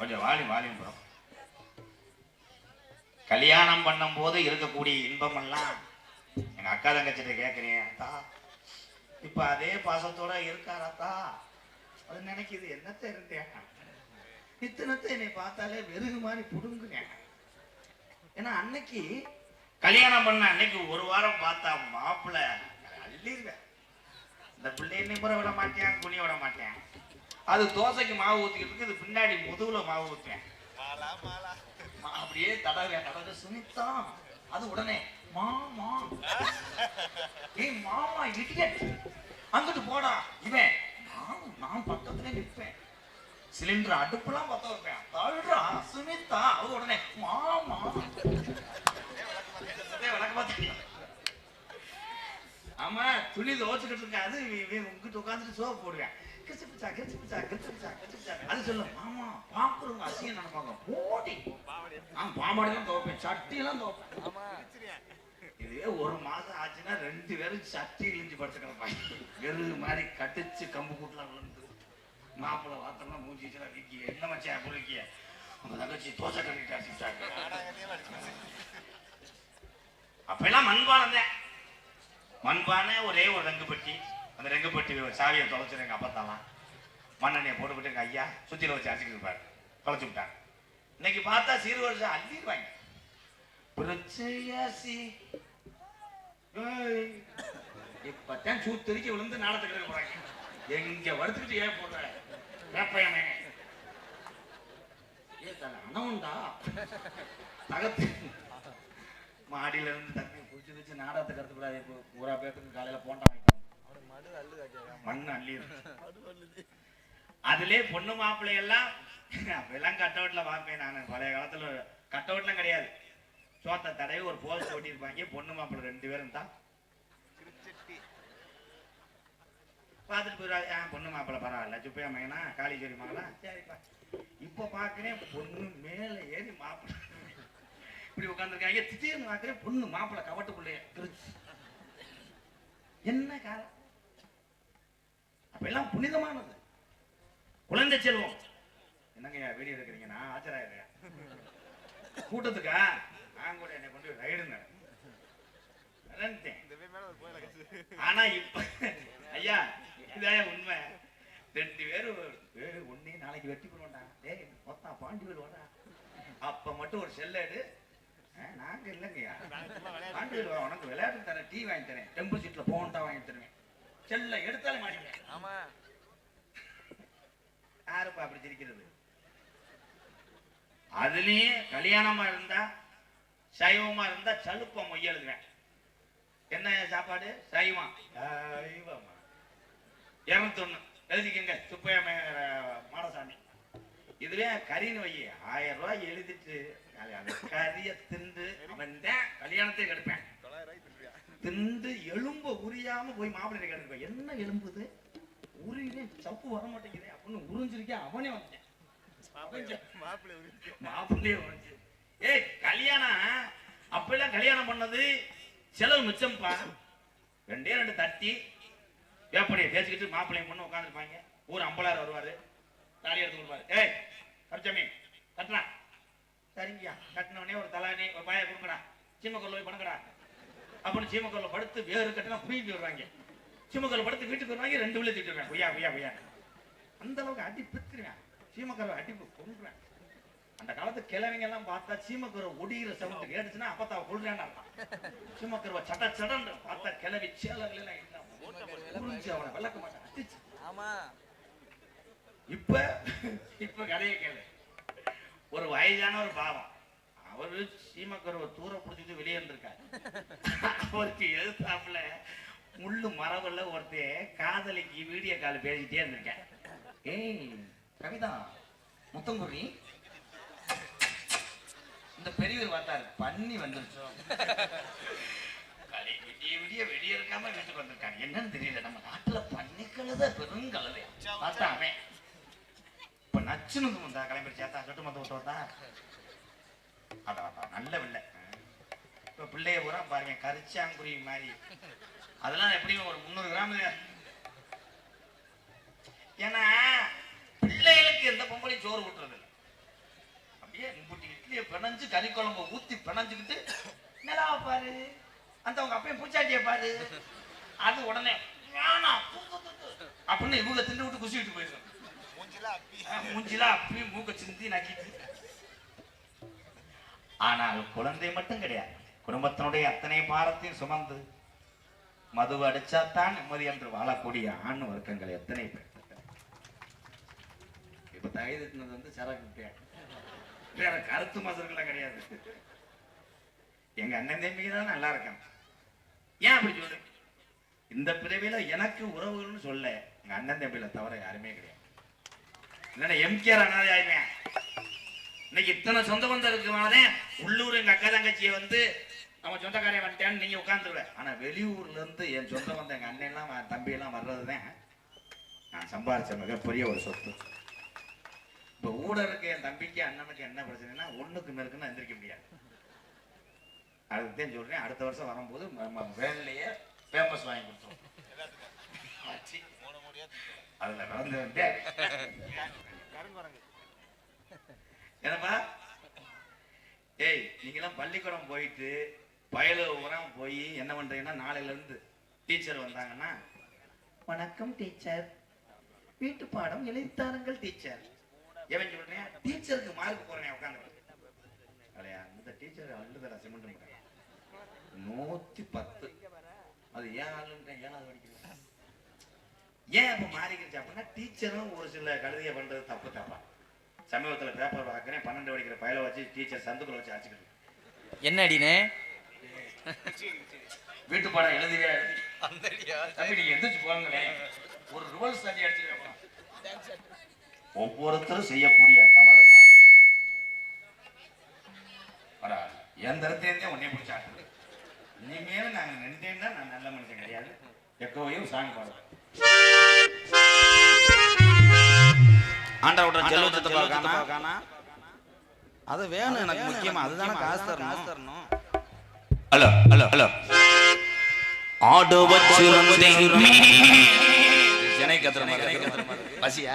கொஞ்சம் வாலியும் ப்ரோ. கல்யாணம் பண்ணும் போது இருக்கக்கூடிய இன்பம் எல்லாம் எங்க அக்கா தங்கச்சிட்ட கேட்கிறேன். அத்தா இப்ப அதே பாசத்தோட இருக்காரத்தா? அது நினைக்குது என்னத்த இருந்தேன் இத்தனத்தை என்னை பார்த்தாலே வெறுகு மாதிரி புடுங்குனேன். ஏன்னா அன்னைக்கு கல்யாணம் பண்ண அன்னைக்கு ஒரு வாரம் பார்த்தா மாப்பிள்ள அள்ளிருவேன். இந்த பிள்ளைன்னு புற விட மாட்டேன், குனிய விட மாட்டேன். அது தோசைக்கு மாவு ஊத்திக்கிட்டு இது பின்னாடி முதுகுல மாவு ஊற்றுவேன். அப்படியே தடவை சுனித்தா அது உடனே மாமா ஏய் மாமா இடியட் அங்கிட்டு போடா இவன் நான் பக்கத்துல நிற்பேன். சிலிண்டர் அடுப்புலாம் பத்த வைப்பேன். தள்ளுறா சுனிதா அது உடனே மாமா விளக்க பார்த்து. ஆமா துணி துவச்சுக்கிட்டு இருக்கேன். அது உங்ககிட்ட உட்காந்துட்டு சோப்பு போடுவேன். அது சொல்ல மாமா பாக்குறவங்க அசிங்கம் நினைப்பாங்க. போடி நான் பாம்பாடிலாம் துவைப்பேன், சட்டியெல்லாம் துவைப்பேன். இதுவே ஒரு மாசம் ஆச்சுன்னா 2 பேரும் சட்டி இழிஞ்சு படுத்து கிடப்பாங்க. வெறுது மாதிரி கட்டிச்சு கம்பு கூட்டலாம் விழுந்து மாப்பிள்ள வாத்தம்னா மூஞ்சிச்சுலாம் வீக்கி என்ன மச்சான் புளிக்கிய உங்க தங்கச்சி தோசை கட்டிட்டாங்க. அப்பெல்லாம் மண்பானம் தான். மண்பானை ஒரே ஒரு ரெங்குப்பட்டி. அந்த ரெங்குப்பட்டி சாவியை தொலைச்சிரு எங்க அப்பத்தாலாம் மண்ணெண்ணையை போட்டுக்கிட்டு எங்க ஐயா சுத்தியில வச்சு அடிச்சுட்டு இருப்பாரு. தொலைச்சு விட்டாங்க. இன்னைக்கு பார்த்தா சீர்வரிசை அள்ளிடுவாங்க. குறிச்சியாசி இப்பதான் சூத்திரிக்க விழுந்து நாடத்துக்கு போறாங்க. எங்க வருத்துக்கிட்டு ஏன் போடுற வேப்பையனே அனவுண்டா தகத்து மாடியில இருந்து தண்ணி குடிச்சு குடிச்சு நாடகத்தை கருத்துக்கூடாது. இப்போ பூரா பேத்துக்கு காலையில போண்டா மண்ணு அள்ளி அதுலயே பொண்ணு மாப்பிள்ளை எல்லாம் அப்பெல்லாம் கட் அவுட்ல பார்ப்பேன் நான். பழைய காலத்துல கட் அவுட்லாம் கிடையாது. சோத்த தடவை ஒரு போஸ்ட் ஓட்டியிருப்பாங்க. பொண்ணு மாப்பிள்ளை 2 பேரும் தான் பார்த்துட்டு போயிடுவாங்க. பொண்ணு மாப்பிள்ளை பரவாயில்ல சுப்பையா மகனா காளீஸ்வரி மகளா சரிப்பா. இப்ப பாக்குறேன் பொண்ணு மேல ஏறி மாப்பிள்ளை இப்படி உட்காந்துருக்காங்க. திடீர்னு பாக்குறேன் பொண்ணு மாப்பிள்ளை கவட்டுக்குள்ளே என்ன காலம். அப்பெல்லாம் புனிதமானது. குழந்தை செல்வம். என்னங்க வீடியோ எடுக்கிறீங்க? நான் ஆச்சராயிரையா கூட்டத்துக்கா? நான் கூட என்னை கொண்டு ரைடுங்க. ஆனா இப்ப ஐயா இதான் உண்மை. 2 பேரும் ஒன்னே நாளைக்கு வெட்டி போடுவாண்டா. டேய் மொத்தம் பாண்டி வருவாடா. அப்ப மட்டும் ஒரு செல்லடு. நாங்க இல்லைங்கய்யா பாண்டி வருவா. உனக்கு விளையாட்டு தரேன், டீ வாங்கி தரேன், டெம்பிள் சீட்ல போண்டா வாங்கி தருவேன். செல்ல எடுத்தாலும் மாட்டேன். ஆமா யாருப்பா அப்படி சிரிக்கிறது? அதுலயே கல்யாணமா இருந்தா சைவமா இருந்தா சலுப்ப மொய் எழுதுவேன். என்ன சாப்பாடு? சைவம். சைவமா 201 எழுதிக்கங்க சுப்பையா மாடசாமி. இதுவே கறின்னு வை 1000 ரூபாய் எழுதிட்டு அந்த கறிய திண்டு அவன் கல்யாணத்தை கெடுப்பேன். திண்டு எலும்ப உரியாம போய் மாப்பிள்ளை கெடுப்பேன். என்ன எலும்புது உரியிலே சப்பு வர மாட்டேங்குது அப்படின்னு உறிஞ்சிருக்கேன். அவனே வந்துட்டேன் மாப்பிள்ளையே உறிஞ்சு. ஏய் கல்யாணம் அப்பெல்லாம் கல்யாணம் பண்ணது செலவு மிச்சம்பா. 2 தட்டி வேப்பனையை பேசிக்கிட்டு மாப்பிள்ளையும் பொண்ணு உட்காந்துருப்பாங்க. ஊர் 50,000 வருவாரு. தாலி எடுத்து கொடுப்பாரு. ஏய் கருச்சாமி கட்டினா சரிங்கய்யா. கட்டினவனே ஒரு தலானி ஒரு பாய கொடுங்கடா. சீமக்கல்ல போய் பணக்கடா அப்படின்னு சீமக்கல்ல படுத்து வேறு கட்டினா புரிஞ்சு வருவாங்க. சீமக்கல்ல படுத்து வீட்டுக்கு வருவாங்க. 2 வில்லை திட்டுவேன். பொய்யா பொய்யா பொய்யா. அந்த அளவுக்கு அடி பித்துருவேன். சீமக்கரை அடிப்பு கொண்டுருவேன். அந்த காலத்து கிழவங்க எல்லாம் பார்த்தா சீமக்கரை ஒடிகிற சவுண்ட் கேட்டுச்சுன்னா அப்பத்தாவை கொள்றேன்னு அர்த்தம். சீமக்கரை சட சடன்னு பார்த்தா கிளவி சேலர்கள் அவனை விளக்க மாட்டான். இப்ப கதையை கேளு. ஒரு வயதான ஒரு பாவம் அவரு சீமக்கருவை தூர பிடிச்சிட்டு வெளியே இருந்திருக்காரு. அவருக்கு எதிர்த்தாப்புல முள்ளு மரபுல ஒருத்தர் காதலிக்கு வீடியோ கால் பேசிட்டே இருந்திருக்கேன். ஏய் கவிதா முத்தங்குரி இந்த பெரியவர் பார்த்தாரு பண்ணி வந்துருச்சோ. விடிய விடிய வெளியே இருக்காம வீட்டுக்கு வந்திருக்காங்க. என்னன்னு தெரியல. நம்ம நாட்டுல பண்ணிக்கழுத பெருங்கழுதை பார்த்தாமே இப்ப நச்சுன்னு வந்தா கிளம்பி சேர்த்தா சொட்டு மொத்த விட்டு வந்தா அதான் நல்ல பிள்ளை. இப்ப பிள்ளைய பூரா பாருங்க கரிச்சாங்குருவி மாதிரி. அதெல்லாம் எப்படியும் ஒரு 300 கிராம். ஏன்னா பிள்ளைகளுக்கு எந்த பொம்பளையும் சோறு ஊட்டுறது இல்லை. அப்படியே இட்லியை பிணைஞ்சு கறி குழம்பு ஊத்தி பிணைஞ்சுக்கிட்டு நிலாவை பாரு அந்த உங்க அப்பையும் பூச்சாட்டியை பாரு. அது உடனே அப்படின்னு இவங்க திண்டு விட்டு குசி விட்டு போயிடுவாங்க. மூஞ்சில அப்பி மூக்க சிந்தி நக்கிட்டு. ஆனால் குழந்தை மட்டும் கிடையாது. குடும்பத்தினுடைய அத்தனை பாரத்தையும் சுமந்து மதுவை அடிச்சாத்தான் நிம்மதி என்று வாழக்கூடிய ஆண் வர்க்கங்கள் எத்தனை பேர். இப்ப தகுதினது வந்து சரக்கு வேற கருத்து மசர்கள்லாம் கிடையாது. எங்க அண்ணன் தம்பிக்கு தான் நல்லா இருக்கான். ஏன் அப்படி சொல்லு? இந்த பிறவில எனக்கு உறவுகள்னு சொல்ல எங்க அண்ணன் தம்பியில தவிர யாருமே கிடையாது. இல்லைன்னா எம்கேஆர் அனாதை ஆயிருவேன். இன்னைக்கு இத்தனை சொந்த பந்தம் இருக்குமானே உள்ளூர் எங்க அக்கா தங்கச்சியை வந்து நம்ம சொந்தக்காரையை வந்துட்டேன்னு நீங்க உட்காந்துருவேன். ஆனா வெளியூர்ல இருந்து என் சொந்த பந்தம் எங்க அண்ணன் எல்லாம் தம்பி எல்லாம் வர்றதுதான் நான் சம்பாதிச்ச மிகப்பெரிய ஒரு சொத்து. இப்ப ஊடருக்கு என் தம்பிக்கு அண்ணனுக்கு என்ன பிரச்சனைனா ஒண்ணுக்கு மேற்குன்னு எந்திரிக்க முடியாது. அதுக்குதான் சொல்றேன். அடுத்த வருஷம் வரும்போது வேலையே பேம்பஸ் வாங்கி கொடுத்தோம். அதுல வந்து என்னப்பா ஏய் நீங்கெல்லாம் பள்ளிக்கூடம் போயிட்டு வயலு உரம் போய் என்ன பண்றீங்கன்னா நாளையில இருந்து டீச்சர் வந்தாங்கன்னா வணக்கம் டீச்சர் வீட்டு பாடம் எழுதித்தாருங்கள் டீச்சர். எவன் சொல்றேன் டீச்சருக்கு மார்க் போறேன் உட்காந்து இந்த டீச்சர் அள்ளுதரா சிமெண்ட் 110. அது ஏன் ஆளுன்ற ஏழாவது படிக்கிறேன். ஏன் அப்ப மாறிக்கிச்சு அப்படின்னா டீச்சரும் ஒரு சில கழுதியை பண்றது தப்பா. சமீபத்தில் பேப்பர் பார்க்குறேன் 12 படிக்கிற பயில வச்சு டீச்சர் சந்துக்குள்ள வச்சு அடிச்சுக்கிட்டு என்ன அடினே வீட்டு பாடம் எழுதியா தம்பி நீங்க எந்திரிச்சு போங்களேன் ஒரு ரிவல்ஸ் அடி அடிச்சிருக்கேன். ஒவ்வொருத்தரும் செய்யக்கூடிய தவறு எந்திரத்தே உன்னை பிடிச்சாட்டு இனிமேலும் நாங்க நின்றேன்னா நான் நல்ல மனுஷன் கிடையாது. எக்கோவையும் சாங் பாடுறேன். ஆண்டவரோட செல்வத்தை பார்க்கானா அது வேணும் எனக்கு முக்கியமா அதுதானே காசு தரணும். ஹலோ ஆடு வச்சிருந்தேன் ஜனை கத்துற மாதிரி பசியா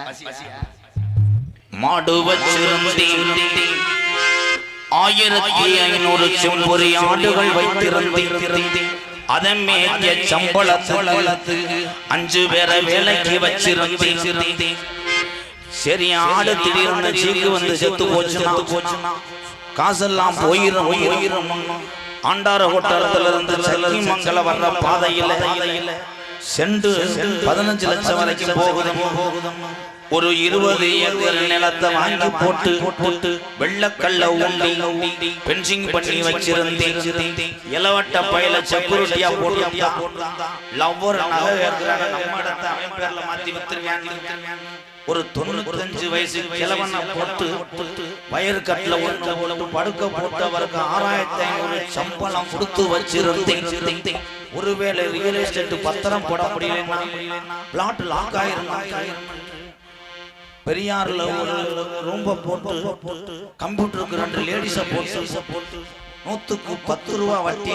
மாடு வச்சிருந்தேன் 1500 செம்பொறி ஆடுகள் வைத்திருந்தேன். அதன் மேய சம்பளத்து 5 பேரை வேலைக்கு வச்சிருந்தேன். சரி ஆடு திடீர்னு சீக்கு வந்து செத்து போச்சுன்னா காசெல்லாம் போயிரும். ஆண்டார கோட்டரத்துல இருந்து சல்லி மங்கல வர்ற பாதையில சென்று 15 லட்சம் வரைக்கும் போகுது. ஒரு 20 ஏக்கர் நிலத்தை வாங்கி போட்டு வெள்ளக்கல்ல ஊண்டி பென்சிங் பண்ணி வச்சிருந்தேன். இலவட்ட பயில செக்யூரிட்டியா போட்டு லவ்வர் நகை ஏற்கிறாங்க நம்ம இடத்தை அவன் பேர்ல மாத்தி வித்துருவேன். ஒரு 95 வயசு கிழவனை போட்டு வயறு கட்டில ஒன்று படுக்க போட்டு அவருக்கு 6500 சம்பளம் கொடுத்து வச்சிருந்தேன். ஒருவேளை ரியல் எஸ்டேட் பத்திரம் போட முடியலன்னா பிளாட் லாக் ஆயிரும். பெரியார்ல ஒரு ரூம்ப போட்டு கம்ப்யூட்டருக்கு 2 லேடிஸ போட்டு 100க்கு 10 ரூபா வட்டி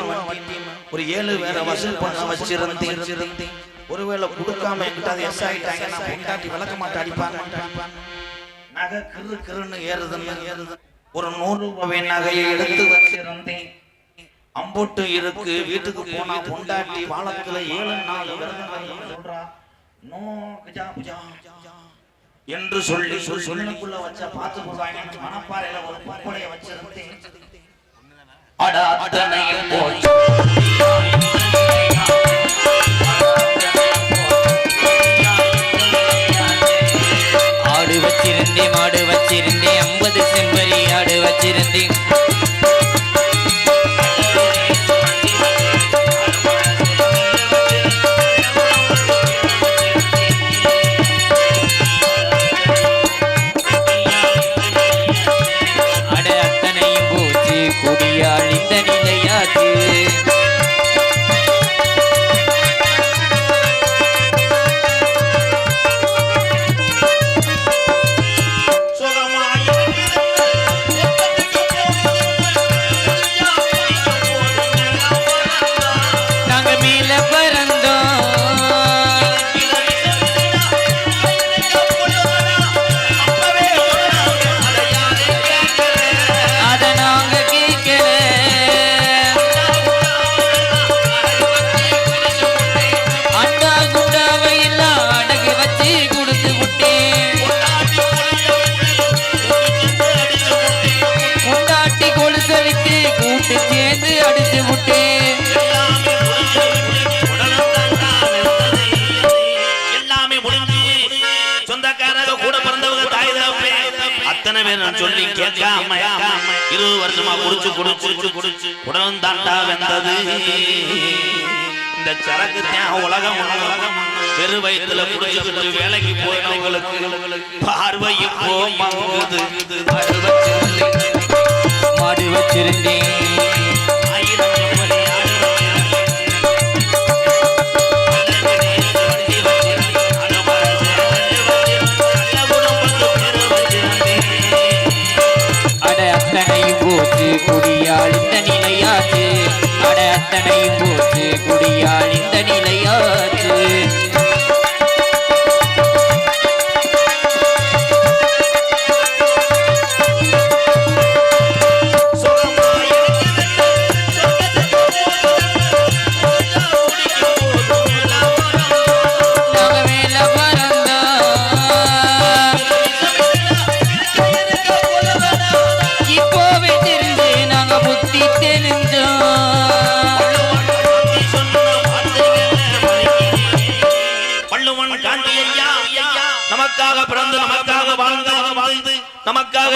ஒரு 7 வேற வசூல் பண்ண வச்சிருந்தேன். ஒருவேளை கொடுக்காம என்கிட்ட எஸ் ஆயிட்டாங்க நான் பொண்டாட்டி விளக்க மாட்டேன் அடிப்பாங்க. நகை கிருன்னு ஏறுது. ஒரு 100 ரூபாய் நகையை எடுத்து வச்சிருந்தேன். அம்பொட்டு இருக்கு. வீட்டுக்கு போனா பொண்டாட்டி வாழத்துல 7 நாள் சொல்றா நோ கஜா புஜா என்று சொல்லி சொல்லுக்குள்ள வச்ச பார்த்து போவாங்க. மனப்பாறையில ஒரு பொம்பளைய வச்சிருந்தேன். அட அத்தனை போய் ஆடு வச்சிருந்தேன் மாடு வச்சிருந்தேன் 50 செம்பரி ஆடு வச்சிருந்தேன். அட அத்தனையும் போச்சு குடியால் இந்த நிலையாச்சு. அத்தனை பேர் நான் சொல்லி கேட்காம 20 வருஷமா குடிச்சு உடலும் தாண்டா வெந்தது. இந்த சரக்கு உலகம் வெறு வயிற்றுல குடிச்சுக்கிட்டு வேலைக்கு போயினவங்களுக்கு பார்வை இப்போ மங்குது. மாடு வச்சிருந்தேன் குடியால் இந்த நிலையாச்சு. அட அத்தனையும் போச்சு குடியால் இந்த நிலையாச்சு. இப்போவே தெரிஞ்சு நாங்க நமக்காக பிறந்து நமக்காக வாழ்ந்து நமக்காக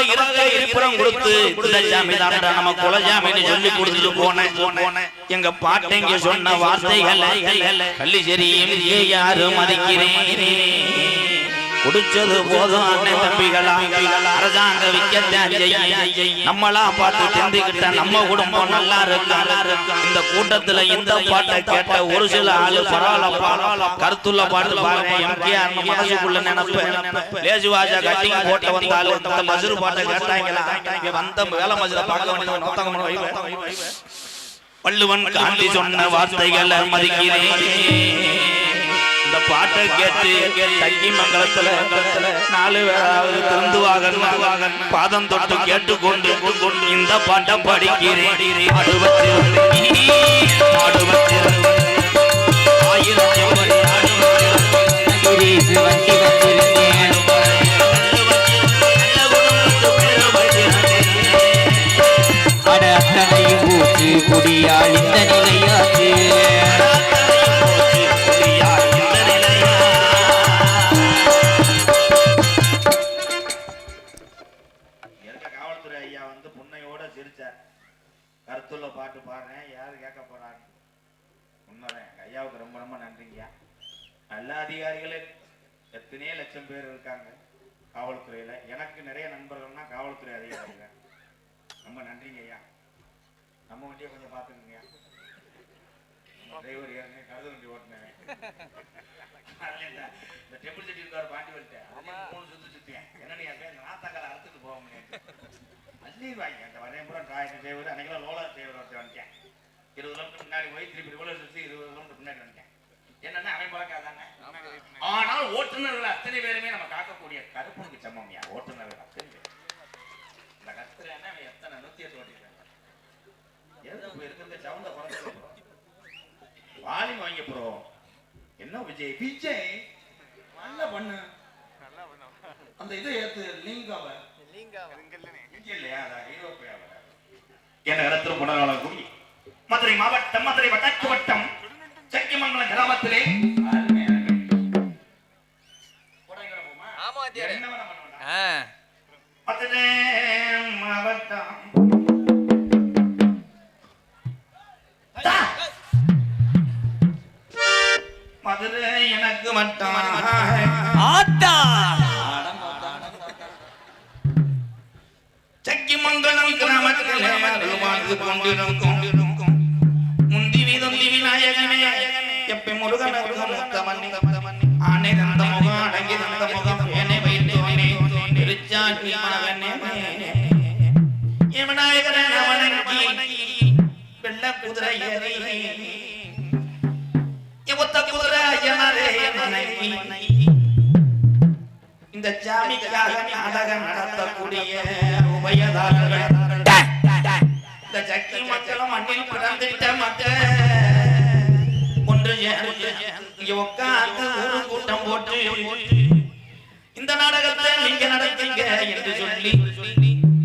இருப்புறம் கொடுத்து குலஜாமி தானடா நம்ம குலஜாமின்னு சொல்லி கொடுத்துட்டு போனேன் எங்க பாட்டைங்க சொன்ன வார்த்தைகள் கள்ளிச்செரியும் யாரும் மதிக்கிறேன் குடிச்சது போதும் அண்ணன் தம்பிகளா அரசாங்க விக்கத்தான் நம்மளா பார்த்து தெரிந்துகிட்ட நம்ம குடும்பம் நல்லா இருக்கு இந்த கூட்டத்துல இந்த பாட்டை கேட்ட ஒரு சில ஆளு பரவாயில்ல கருத்துள்ள பாட்டு பாருங்க எம்கேஆர் மனசுக்குள்ள நினைப்பு லேசுவாஜா கட்டிங் போட்ட வந்தாலும் இந்த மசுரு பாட்டை கேட்டாங்களா வந்த வேலை மசுரை பார்க்க வேண்டியது வள்ளுவன் காந்தி சொன்ன வார்த்தைகளை மதிக்கிறேன் இந்த பாட்டை கேட்டு சக்கி மங்கலத்துல 4 பேராவது திருந்துவாக பாதம் தொட்டு கேட்டுக்கொண்டு இந்த பாட்டை படிக்கிறேன் குடியாள் இந்த நிலையாச்சு கருத்துள்ள பாட்டு பாடுறேன் யாரு கேட்க போறாங்க உண்மைதான் ஐயாவுக்கு ரொம்ப ரொம்ப நன்றிங்கய்யா நல்ல அதிகாரிகளே எத்தனையோ லட்சம் பேர் இருக்காங்க காவல்துறையில எனக்கு நிறைய நண்பர்கள்னா காவல்துறை அதிகாரிகள் ரொம்ப நன்றிங்க ஐயா நம்ம வண்டியை கொஞ்சம் பாத்துக்கோங்க டிரைவர் ஏற்கனவே கருது வண்டி ஓட்டினேன் இந்த டெம்பிள் செட்டி இருக்காரு பாண்டி வலிட்ட 3 சுத்தியேன் என்னன்னு நாத்தாக்கால அறுத்துட்டு போக முடியாது அள்ளிடுவாங்க அந்த வரையப்புறம் டிரைவர் அன்னைக்கெல்லாம் லோலர் டிரைவர் ஒருத்தர் வந்துட்டேன் 20 கிலோமீட்டர் முன்னாடி போய் திருப்பி ரோலர் சுற்றி 20 கிலோமீட்டர் முன்னாடி வந்துட்டேன் என்னன்னா அவன் பார்க்காதானே ஆனால் ஓட்டுநர்கள் அத்தனை பேருமே நம்ம காக்கக்கூடிய கருப்புனுக்கு சமம்யா ஓட்டுநர்கள் அத்தனை பேர் இந்த கத்துறேன்னா அவன் எத்தனை 108 ஓட்டிருக்காங்க எதுக்கு இருக்கிறத சவுண்ட குறைச்சு வாலிம் வாங்கி போறோம் என்ன விஜய் நல்லா பண்ணு அந்த இதை ஏத்து லிங்காவ மதுரை மாவட்டம் மதுரை வடக்கு வட்டம் சக்கிமங்கலம் கிராமத்திலே மதுரை மாவட்டம் மதுரை எனக்கு மட்டும் சக்கிமங்கலம் கிராமத்திலே வாழ்ந்து கொண்டிருக்கும் முந்தி வீதந்தி விநாயகனே எப்ப முருகன் ஆனை தந்த முகம் அடங்கி தந்த முகம் என்னை வைத்தோனே திருச்சாட்சி மகனே விநாயகனே அவனுக்கு வெள்ள குதிரை ஏறி ஒத்த குதிரை இந்த ஜாமிக்காக நாடகம் நடத்தக்கூடிய உபயதாரர்கள் இந்த சக்கி மக்களும் மண்ணில் பிறந்திட்ட மக்கள் ஒன்று இங்க உட்கார்ந்து ஒரு கூட்டம் போட்டு இந்த நாடகத்தை நீங்க நடத்தீங்க என்று சொல்லி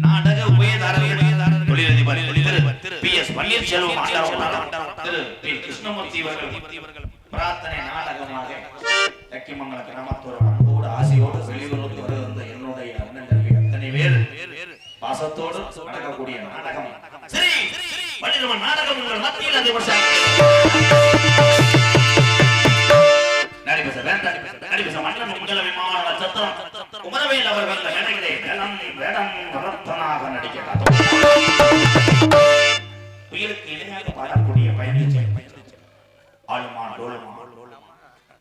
நாடக உபயதாரர்கள் தொழிலதிபர் திரு பி.எஸ். பன்னீர்செல்வம் திரு பி. கிருஷ்ணமூர்த்தி அவர்கள் பிரார்த்தனை நாடகமாக சக்கிமங்கல கிராமத்தோட அன்போடு ஆசையோடு வெளியூருக்கு வருகின்ற என்னுடைய அண்ணன் தம்பி அத்தனை பேர் பாசத்தோடு நடக்கக்கூடிய நாடகம் சரி வள்ளிரமன் நாடகம் உங்கள் மத்தியில் நடிபச மன்னன் உங்கள் விமான சத்திரம் குமரவேல் அவர்கள் மேடையிலே வேடம் ரத்தனாக நடிக்கிறார் உயிருக்கு இணையாக பாடக்கூடிய பயணிச்சை ஆளுமான் டோலுமான்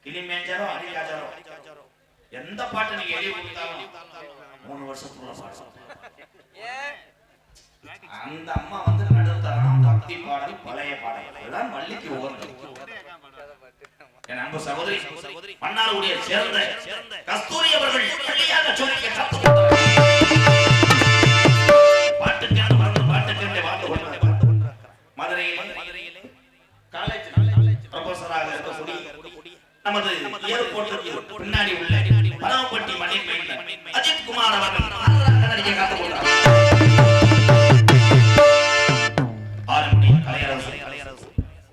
கிளிமேஞ்சாரோ அடிக்காச்சாரோ எந்த பாட்டு நீங்க எழுதி கொடுத்தாலும் 3 வருஷத்துக்குள்ள பாடம் அந்த அம்மா வந்து நடுத்தரம் பக்தி பாடல் பழைய பாடல் அதுதான் வள்ளிக்கு உகந்தது என் அன்பு சகோதரி மன்னார்குடியை சேர்ந்த கஸ்தூரி அவர்கள் வள்ளியாக சொல்லிக்க கத்து மதுரையிலே காலேஜ் ப்ரொஃபஸராக இருக்கக்கூடிய நமது ஏர்போர்ட்டுக்கு பின்னாடி உள்ள பரவப்பட்டி மணிமேல் அஜித் குமார் அவர்கள் நடிக்க காத்துக் கொண்டார் 6 மணி கலையரசு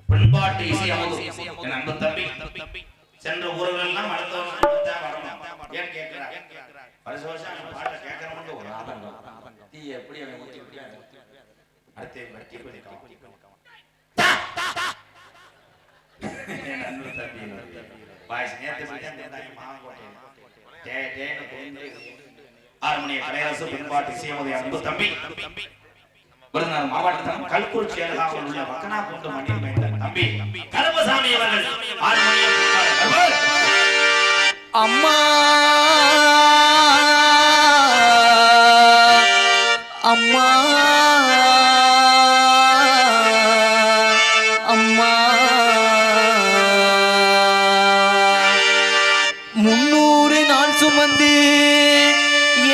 பண்பாட்டு இசை அமுது என் அன்பு தம்பி சென்ற ஊர்களெல்லாம் அடுத்த வருஷம் வரணும் ஏன் கேட்கிறார் வருஷம் வருஷம் அந்த பாட்டை கேட்கறவங்க ஒரு ஆதங்கம் தீ எப்படி அவன் ஊற்றி அடுத்த வட்டி என் அன்பு தம்பி வாய்ஸ் நேற்று ஆறுமணிய கலையரசு பண்பாட்டு இசை அமுது அன்பு தம்பி விருதுநகர் மாவட்டம் கல்குறிச்சி அருகாமையில் உள்ள வக்கனாக்குண்டு மண்ணில் வைத்த தம்பி கருப்பசாமி அவர்கள் அம்மா அம்மா அம்மா 300 நாள் சுமந்து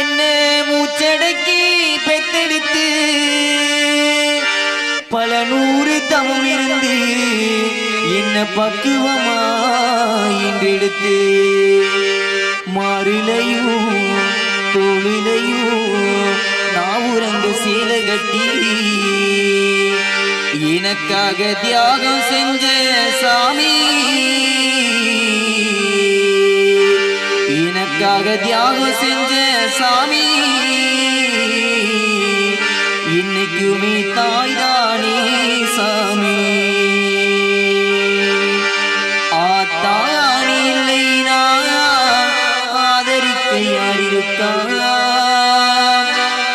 என்ன மூச்சடக்கி பெத்தெடுத்து பல 100 தவம் இருந்து என்ன பக்குவமா இன்றெடுத்து மாறிலையும் தோளிலையும் நாவுரங்க சீலை கட்டி எனக்காக தியாகம் செஞ்ச சாமி எனக்காக தியாகம் செஞ்ச சாமி இன்னைக்குமே தாய்தானே சாமி ஆத்தானி இல்லை ஆதரிக்க யார் இருக்கா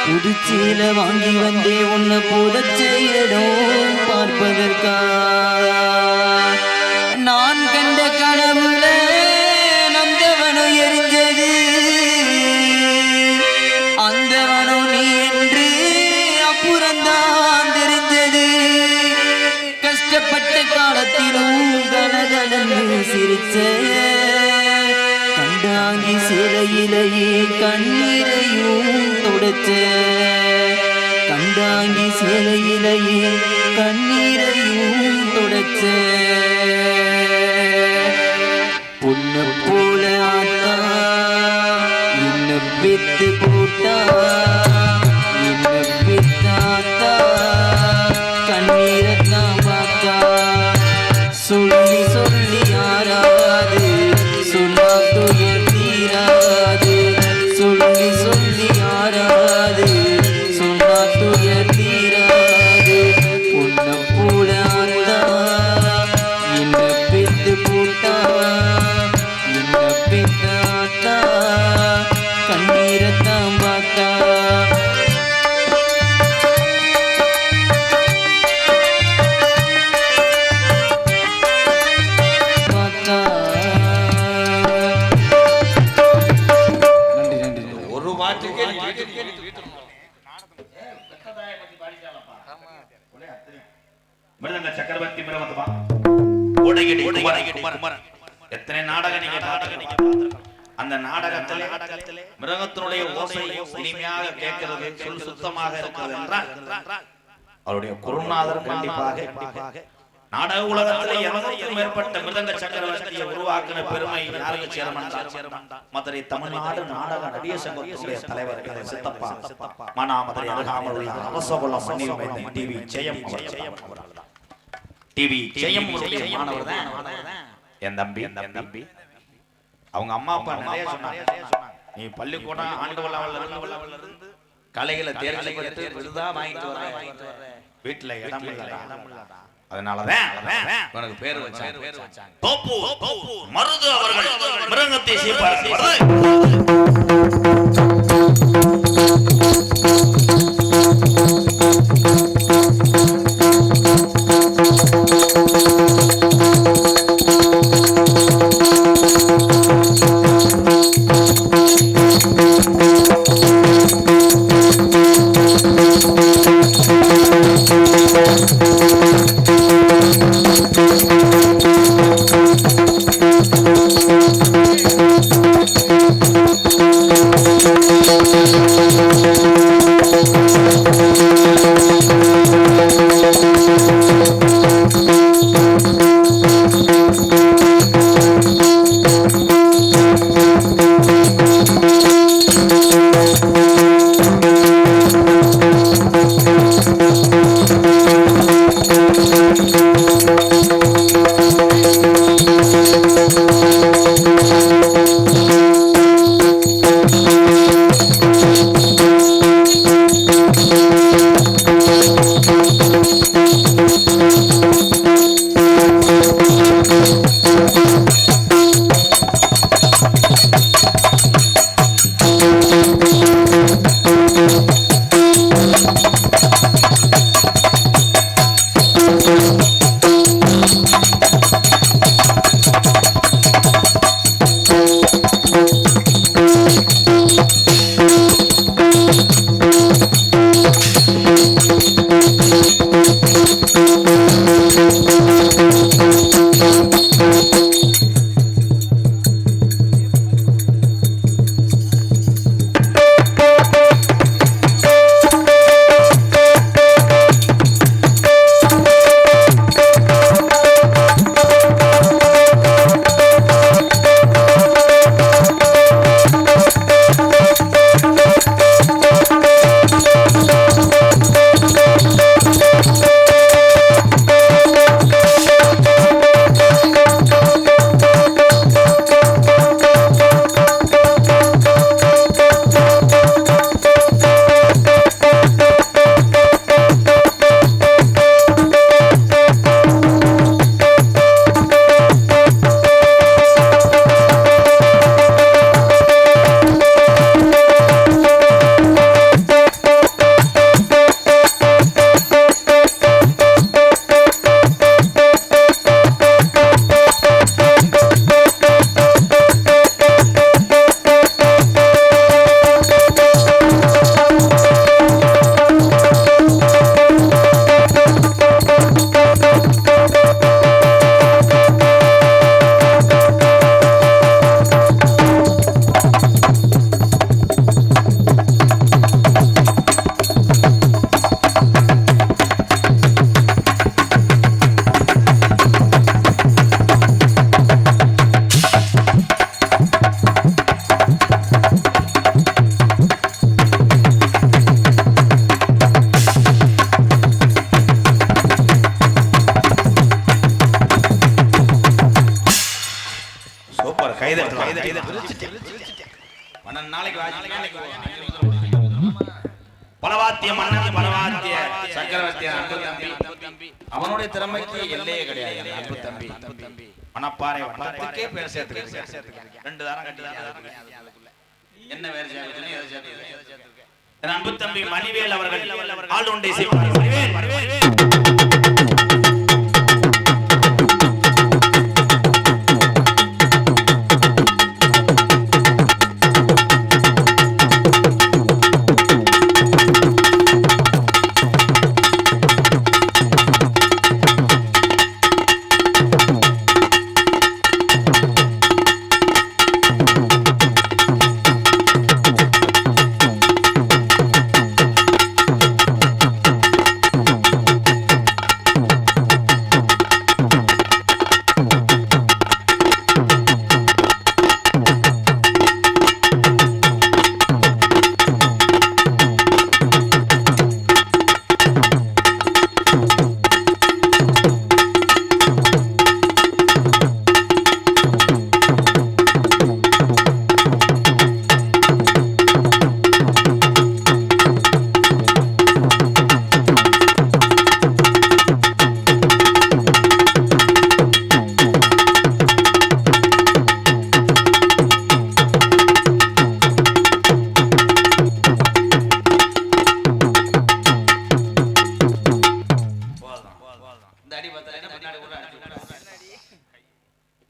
புதுச்சேல வாங்கி வந்தே உன்னை புதச்ச இடம் பார்ப்பதற்கா நான் கண்ட கனவுல நந்தவனம் எரிஞ்சது அந்தவனம் நீ என்று அப்புறந்தான் தெரிஞ்சது கஷ்டப்பட்ட காலத்திலும் கலகலன்னு சிரிச்ச கண்டாங்கி சிறையிலேயே கண்ணீரையும் தொடச்ச கண்டாங்கி சிலையிலேயே கண்ணீரையும் தொடச்ச பொண்ணு போல ஆத்தா என்ன பெத்து போட்டா என்ன பெத்தாத்தா கண்ணீரத்தான் பார்த்தா சொல்லி சொல்லி யாராது சொன்னா துயர் தீராது சொல்லி சொல்லி யாராது சொன்னா துயர் தீராது பொண்ண போல ஆத்தா என்ன பெத்து போட்டா என்ன பெத்தாத்தா கண்ணீரத்தான் பார்த்தா ஒரு வாட்டுக்கே மிருதங்க சக்கரவர்த்தி மிருதமா ஓடகிடி குமரன் எத்தனை நாடகம் நீங்க பார்த்திருக்கலாம் அந்த நாடகத்திலே மிருகத்தினுடைய ஓசை இனிமையாக கேட்கிறது சொல் சுத்தமாக இருக்கிறது என்றால் அவருடைய குருநாதர் கண்டிப்பாக நாடக உலகத்திலே 200க்கும் மேற்பட்ட மிருதங்க சக்கரவர்த்தியை உருவாக்கின பெருமை யாருக்கு சேரமான் மதுரை தமிழ்நாடு நாடக நடிகர் சங்கத்தினுடைய தலைவர் சித்தப்பா மானாமதுரை அருகாமையில் அரசகுலம் மண்ணில் வைத்த டிவி ஜெயம் டிவி ஜெயம் மாணவர் தான் என் தம்பி அவங்க அம்மா அப்பா நிறைய சொன்னாங்க நீ பள்ளிக்கூடம் ஆண்டு விழாவில் இருந்து கலைகளை தேர்ச்சி பெற்று விருதா வாங்கிட்டு வர வீட்டுல இடம் இல்லடா அதனாலதான் உனக்கு பேர் வச்சாங்க தோப்பு மருது அவர்கள் மிருகத்தை சீப்பார்கள் பலவாத்திய மன்னன் பலவாத்திய சக்கரவர்த்தி அன்பு தம்பி அவனுடைய திறமைக்கு எல்லையே கிடையாது. அன்பு தம்பி மணப்பாறை வட்டத்துக்கே பேர் சேர்த்துக்க 2 தாரம் கட்டி என்ன வேற சேர்த்து அன்பு தம்பி மணிவேல் அவர்கள் ஆளுண்டை செய்வார்.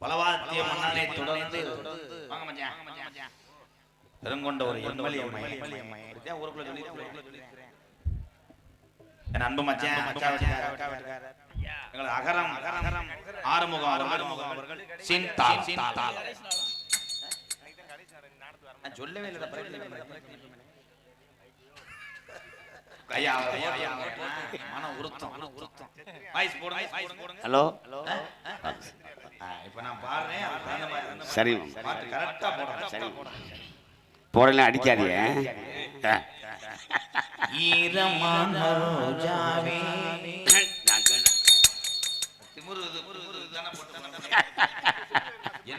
பலவாத்திய மன்னனை தொடர்ந்து வாங்க மச்சான் பெருங்கொண்ட ஒரு எம்எல்ஏ ஊருக்குள்ள சொல்லி என் அன்பு மச்சான் எங்கள் அகரம் ஆறுமுகம் அவர்கள் சின்தால் நான் சொல்லவே இல்லை கையா மன உருத்தம் வாய்ஸ் போடுங்க. ஹலோ இப்ப நான் பாடுறேன் சரி கரெக்டா போடுறேன். சரி போடலாம் அடிக்காதீங்க. ஈரமான ரோஜாவே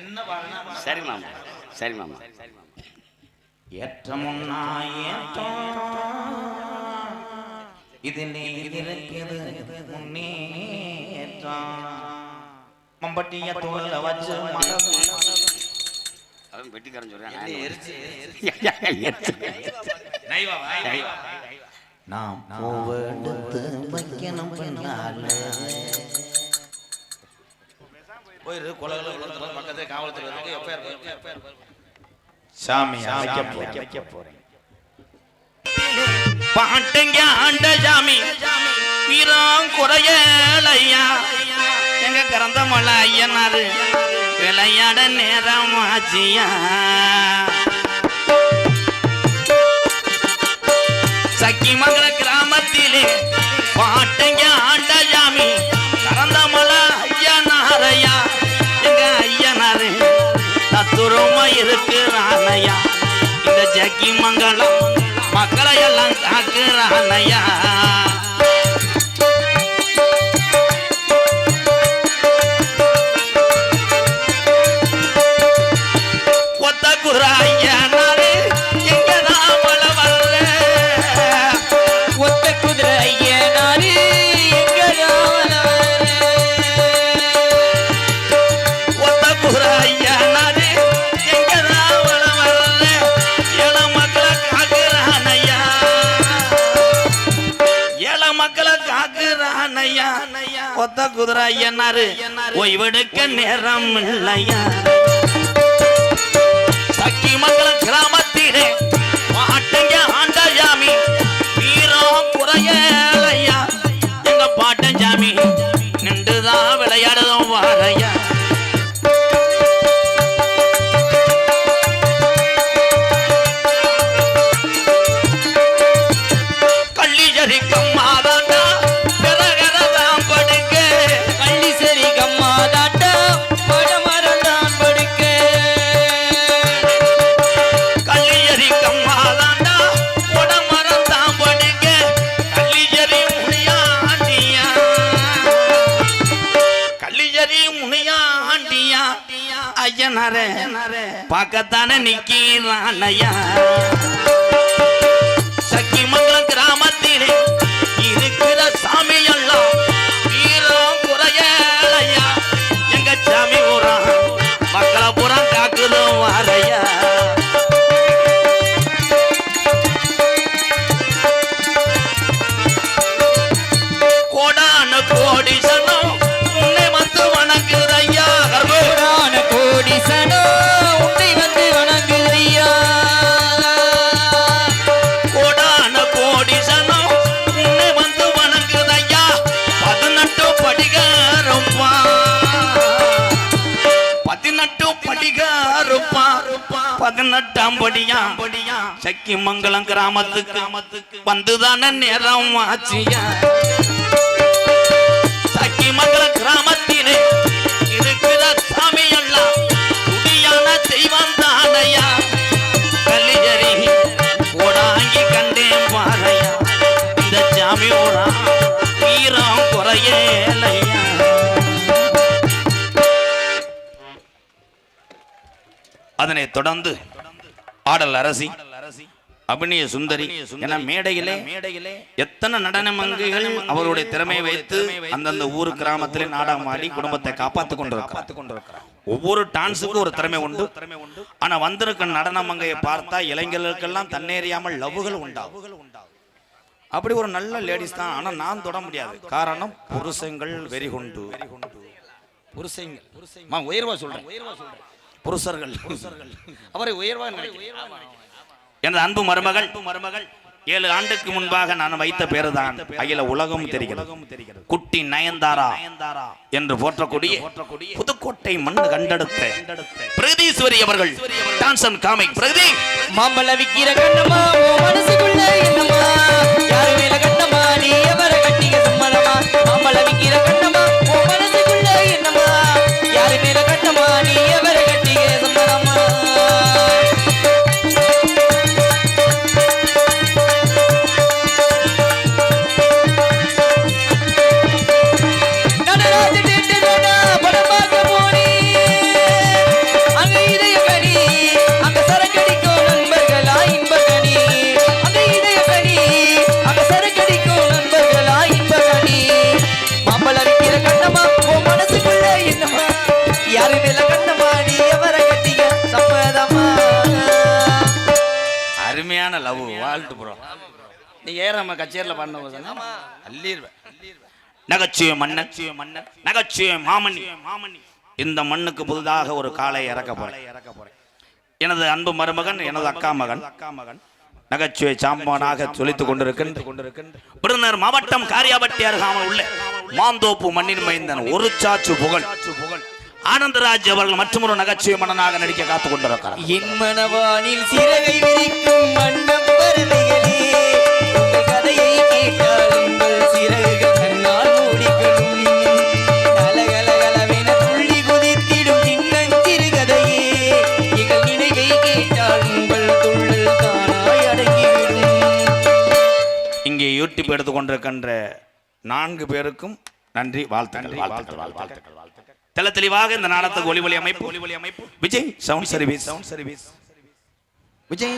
என்ன பாருங்க. சரி மாமா, சரி மாமா. ஏற்றமுன்னா ஏற்றம் இது நீதிருக்கிறது முன்னேற்றம் மம்பட்டிய தோல்ல வச்சு அவன் வெட்டிக்காரன் சொல்றான். நாம் பூவெடுத்து வைக்கணும் பின்னால போயிரு கொலகளை பக்கத்துல காவல்துறை இருக்கு. எப்ப சாமி வைக்க போறேன். பாட்டுங்க ஆண்ட சாமி வீரம் குறையலையா எங்க கறந்த மலை ஐயனாரு விளையாட நேரம் ஆச்சியா. சக்கிமங்கல கிராமத்திலே பாட்டுங்க ஆண்ட சாமி கறந்த மலை ஐயனாரையா எங்க ஐயனாரு தத்துரமா இருக்கிறானையா. இந்த சக்கிமங்கலம் மக்களை எல்லாம் காக்குறானையா. ஒத்த குதிரையனாரு எங்கதான் மழ வரல. ஒத்த குதிரையனாரு ஒத்த குதிரையனாரு எங்கதான் மழ வரல. ஏழை மக்களை காக்குறானையா, ஏழை மக்களை காக்குறானையா. ஒத்த குதிரையனாரு ஓய்வெடுக்க நேரம் இல்லையா. சக்கிமங்கல கிராமத்திலே பாட்டுங்க ஆண்ட சாமி வீரம் குறையலையா எங்க பாட்டன் சாமி நின்றுதான் விளையாடுதும் வாரையா. கள்ளி ஜரிக்கும் மாதாண்டா கரகரதான் படுக்க. கள்ளி சரி கம்மாதாட்டா பழமரந்தான் படுக்க. கள்ளியரிக்கும் மாதாண்டா உடமரந்தான் படுக்க. கள்ளியரி முனியாண்டியா, கள்ளியரி முனியாண்டியா ஐயனாரே பார்க்கத்தானே நிக்கிறானையா. சக்கிமங்கலம் கிராமத்திலே இருக்கிற சாமி எல்லாம் வீரம் குறையலையா எங்க சாமி ஊரா மக்களை பூரா காக்குதும் வாரையா. கோடான கோடி சனம் உன்னை வந்து வணங்குதையா. கோடான கோடி சனோ உன்னை வந்து வணங்குதையா. கோடான கோடி சனம் உன்னை வந்து வணங்குதையா. 18 படிகாரப்பா, 18 படிகாரப்பா, 18ஆம் படியா சக்கிமங்கலம் கிராமத்துக்கு வந்துதானே நேரம் ஆச்சியா. சக்கிமங்கல கிராமத்திலே இருக்கிற சாமி எல்லாம் துடியான தெய்வம் தானையா. கல்லிஜரி ஓடாங்கி கண்டேன் பாறையா இந்த சாமி ஓடா வீரம் குறையலையா. அதனைத் தொடர்ந்து ஆடல் அரசி அபிநய சுந்தரி என மேடையிலே எத்தனை நடன மங்கைகள் அவருடைய திறமையை வைத்து அந்தந்த ஊர் கிராமத்திலே நாடகம் ஆடி குடும்பத்தை காப்பாற்றிக் கொண்டிருக்கிறார். ஒவ்வொரு டான்ஸுக்கும் ஒரு திறமை உண்டு. ஆனா வந்திருக்க நடன மங்கையை பார்த்தா இளைஞர்களுக்கெல்லாம் தன்னேறியாமல் லவ்வுகள் உண்டாகும். அப்படி ஒரு நல்ல லேடிஸ் தான். ஆனா நான் தொட முடியாது. காரணம் புருஷங்கள் வெறி கொண்டு புருஷங்கள் உயர்வா சொல்றேன். புருஷர்கள் அவரை உயர்வா எனது அன்பு மருமகள் 7 ஆண்டுக்கு முன்பாக நான் வைத்த பேருதான் அகில உலகம் தெரிகிறது. குட்டி நயன்தாரா என்று போற்றக்கூடிய புதுக்கோட்டை மண் கண்டெடுத்த பிரகதீஸ்வரி அவர்கள் டான்ஸ் அண்ட் காமிக். பிரகதி மாம்பழ விக்கிற கண்ணம்மா உன் மனசுக்குள்ள என்னம்மா யாரு மேல கண்ணம்மா நீ எவரை கட்டிக்க சம்மதமா. மாம்பழ விக்கிற கண்ணம்மா உன் மனசுக்குள்ள என்னம்மா யாரு மேல கண்ணம்மா நீ எவரை கட்டிக்க சம்மதமா. நடராஜ படம் பார்க்க போனே நீ ஏற நம்ம கச்சேரியில பண்ண அள்ளிடுவேன். நகைச்சுவை மன்னன் நகைச்சுவை மாமணி இந்த மண்ணுக்கு புதிதாக ஒரு காலை இறக்க போறேன். எனது அன்பு மருமகன் எனது அக்கா மகன் நகைச்சுவை சாம்பவனாக சொல்லித்துக் கொண்டிருக்கின்ற விருதுநகர் மாவட்டம் காரியாபட்டி அருகாமல் உள்ள மாந்தோப்பு மண்ணின் மைந்தன் ஒரு சாச்சு புகழ் ஆனந்தராஜ் அவர்கள் மற்றொரு நகைச்சுவை மன்னனாக நடிக்க காத்துக் கொண்டிருக்கிறார். என் மனவானில் சிறகை விரிக்கும் மன்னம் பறவைகளே, உங்கள் கதையை கேட்டால் உங்கள் சிறகுகள் கண்ணால் மூடிக்கொள்ளும். கலகலகலவென துள்ளி குதித்திடும் சின்னஞ்சிறு கதையே, எங்கள் நினைவை கேட்டால் உங்கள் துள்ளல் தானாய் அடங்கிவிடும். இங்கே யூடியூப் எடுத்துக் கொண்டிருக்கின்ற 4 பேருக்கும் நன்றி, வாழ்த்துக்கள். தெல தெளிவாக இந்த நாடகத்துக்கு ஒளிவொலி அமைப்பு விஜய் சவுண்ட் சர்வீஸ். விஜய்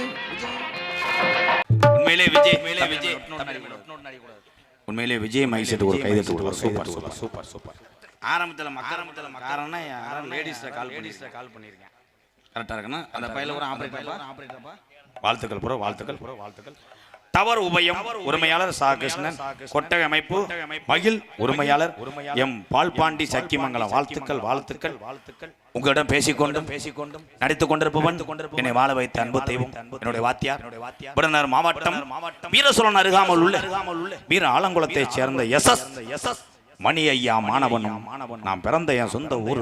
உண்மையிலே விஜய் மைக் செட் ஒரு கைதட்டு கொடுங்க. சூப்பர். ஆரம்பத்தில் மக்காரம்னா யாரும் லேடிஸ்ல கால் பண்ணிருக்கேன். கரெக்டா இருக்குன்னா அந்த பையில ஒரு ஆபரேட்டர்ப்பா. வாழ்த்துக்கள். டவர் உபயம் உரிமையாளர் சா கிருஷ்ணன், கொட்டகை அமைப்பு மகிழ் உரிமையாளர் எம் பால்பாண்டி சக்கிமங்கலம். வாழ்த்துக்கள். உங்களிடம் பேசிக்கொண்டும் நடித்துக் கொண்டிருப்பவன் என்னை வாழ வைத்த அன்பு தெய்வம் என்னுடைய வாத்தியார் விருதுநகர் மாவட்டம் வீரசோழன் அருகாமல் உள்ள வீர ஆலங்குளத்தைச் சேர்ந்த எஸ் மணி ஐயா மாணவனும் நான் பிறந்த என் சொந்த ஊர்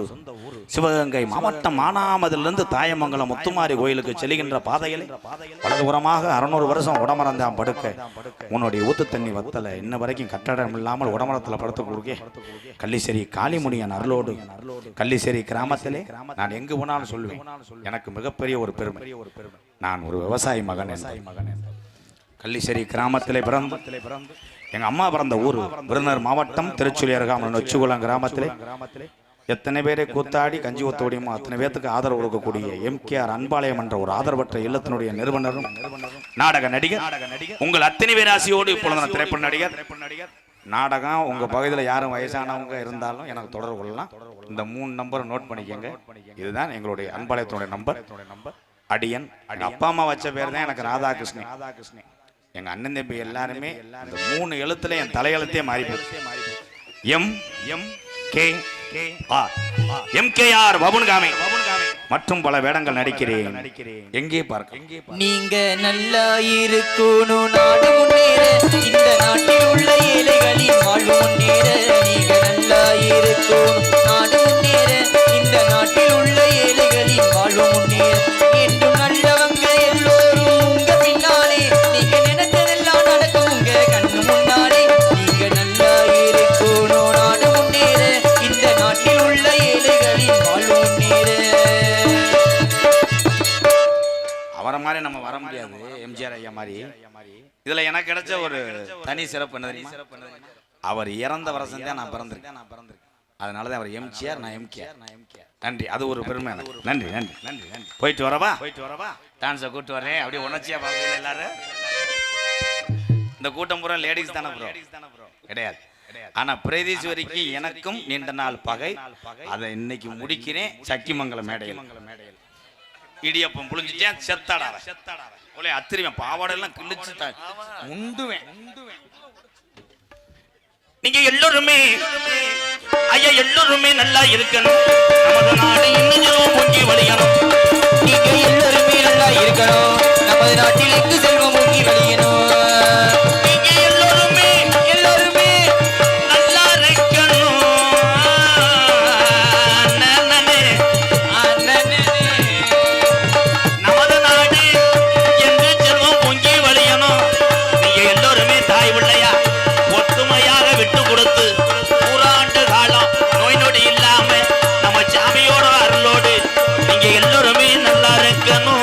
சிவகங்கை மாவட்டம் மானாமதிலிருந்து தாயமங்கலம் முத்துமாரி கோயிலுக்கு செல்கின்ற பாதையில் வலதுபுறமாக 600 வருஷம் உடமரந்தான் படுக்க உன்னுடைய ஊத்து தண்ணி வத்தல இன்ன வரைக்கும் கட்டடம் இல்லாமல் உடமரத்தில் படுத்து கொடுக்க கள்ளிசேரி காளிமுனியன் அருளோடு கள்ளிசேரி கிராமத்திலே நான் எங்கு போனாலும் சொல்லுவேன். எனக்கு மிகப்பெரிய ஒரு பெருமை. நான் ஒரு விவசாயி மகன். கள்ளிசேரி கிராமத்திலே பிறந்து எங்க அம்மா பிறந்த ஊர் விருதுநகர் மாவட்டம் திருச்சுழி அருகாமல் நொச்சிகுளம் கிராமத்திலே எத்தனை பேரை கூத்தாடி கஞ்சி ஊத்த முடியுமோ அத்தனை பேருக்கு ஆதரவு கொடுக்கக்கூடிய எம்கேஆர் அன்பாலயம் என்ற ஒரு ஆதரவற்ற இல்லத்தினுடைய நிறுவனரும் நாடக நடிகர் உங்கள் அத்தனை பேர் ஆசையோடு இப்பொழுது திரைப்பட நடிகர். நாடகம் உங்க பகுதியில் யாரும் வயசானவங்க இருந்தாலும் எனக்கு தொடர்பு கொள்ளலாம். இந்த 3 நம்பர் நோட் பண்ணிக்கங்க. இதுதான் எங்களுடைய அன்பாலயத்தினுடைய நம்பர். அடியன் அப்பா அம்மா வச்ச பேர் தான் எனக்கு ராதாகிருஷ்ணன். எங்க அண்ணன் தம்பி எல்லாருமே இந்த 3 எழுத்துல என் தலையெழுத்தே மாறி போச்சு. எம்கேஆர் வபுன்காமே மற்றும் பல வேடங்கள் நடிக்கிறேன். எங்கே பார்க்க நீங்க நல்லா இருக்கணும், நாடு முன்னேற, இந்த நாட்டில் உள்ள ஏழைகளின் வாழ்வு முன்னேற. நீங்க நல்லா இருக்கணும், நாடு முன்னேற, இந்த நாட்டில் உள்ள ஏழைகளின் வாழ்வு முன்னேற. என்றும் நல்லவங்க எல்லோரும் உங்க பின்னாலே, நீங்க நினைச்சதெல்லாம் நடக்கும் உங்க கண்ணு முன்னாலே. நீங்க நல்லா இருக்கணும், நாடு முன்னேற, இந்த நாட்டில் உள்ள ஏழைகளின் வாழ்வு முன்னேற. அவரை மாதிரி நம்ம வர முடியாது. எம்ஜிஆர் ஐயா மாதிரி இதுல எனக்கு கிடைச்ச ஒரு தனி சிறப்பு என்ன, அவர் இறந்த வருஷம் தான் நான் பிறந்திருக்கேன். அதனாலதான் அவர் எம்ஜிஆர், நான் எம்கேஆர். நன்றி, அது ஒரு பெருமை எனக்கு. நன்றி. போயிட்டு வரவா டான்ஸை கூட்டு வரேன். அப்படியே உணர்ச்சியா பார்க்கல எல்லாரும். இந்த கூட்டம் பூரா லேடிஸ் தானே ப்ரோ? கிடையாது. ஆனா பிரதீஸ்வரிக்கு எனக்கும் நீண்ட நாள் பகை. அதை இன்னைக்கு முடிக்கிறேன் சக்கிமங்கலம் மேடையில். இடியப்பம் புளிஞ்சிட்டேன், செத்தாடா ஒரே அத்திரிவேன், பாவாடெல்லாம் கிழிச்சு முண்டுவேன். நீங்க எல்லோருமே ஐயா எல்லோருமே நல்லா இருக்கணும், நமது நாடு இன்னும் மூங்கி வழியணும். நீங்க எல்லோருமே நல்லா இருக்கணும், நமது நாட்டில் எங்கு செல்வம் மூங்கி வழியணும். நீங்க எல்லோருமே நல்லா இருக்கணும். நமது நாடு எங்கு செல்வம் பொங்கி வழியணும். நீங்க எல்லோருமே தாய் பிள்ளையா ஒத்துமையாக விட்டு கொடுத்து நூறாண்டு காலம் நோய் நொடி இல்லாம நம்ம சாமியோட அருளோடு நீங்க எல்லோருமே நல்லா இருக்கணும்.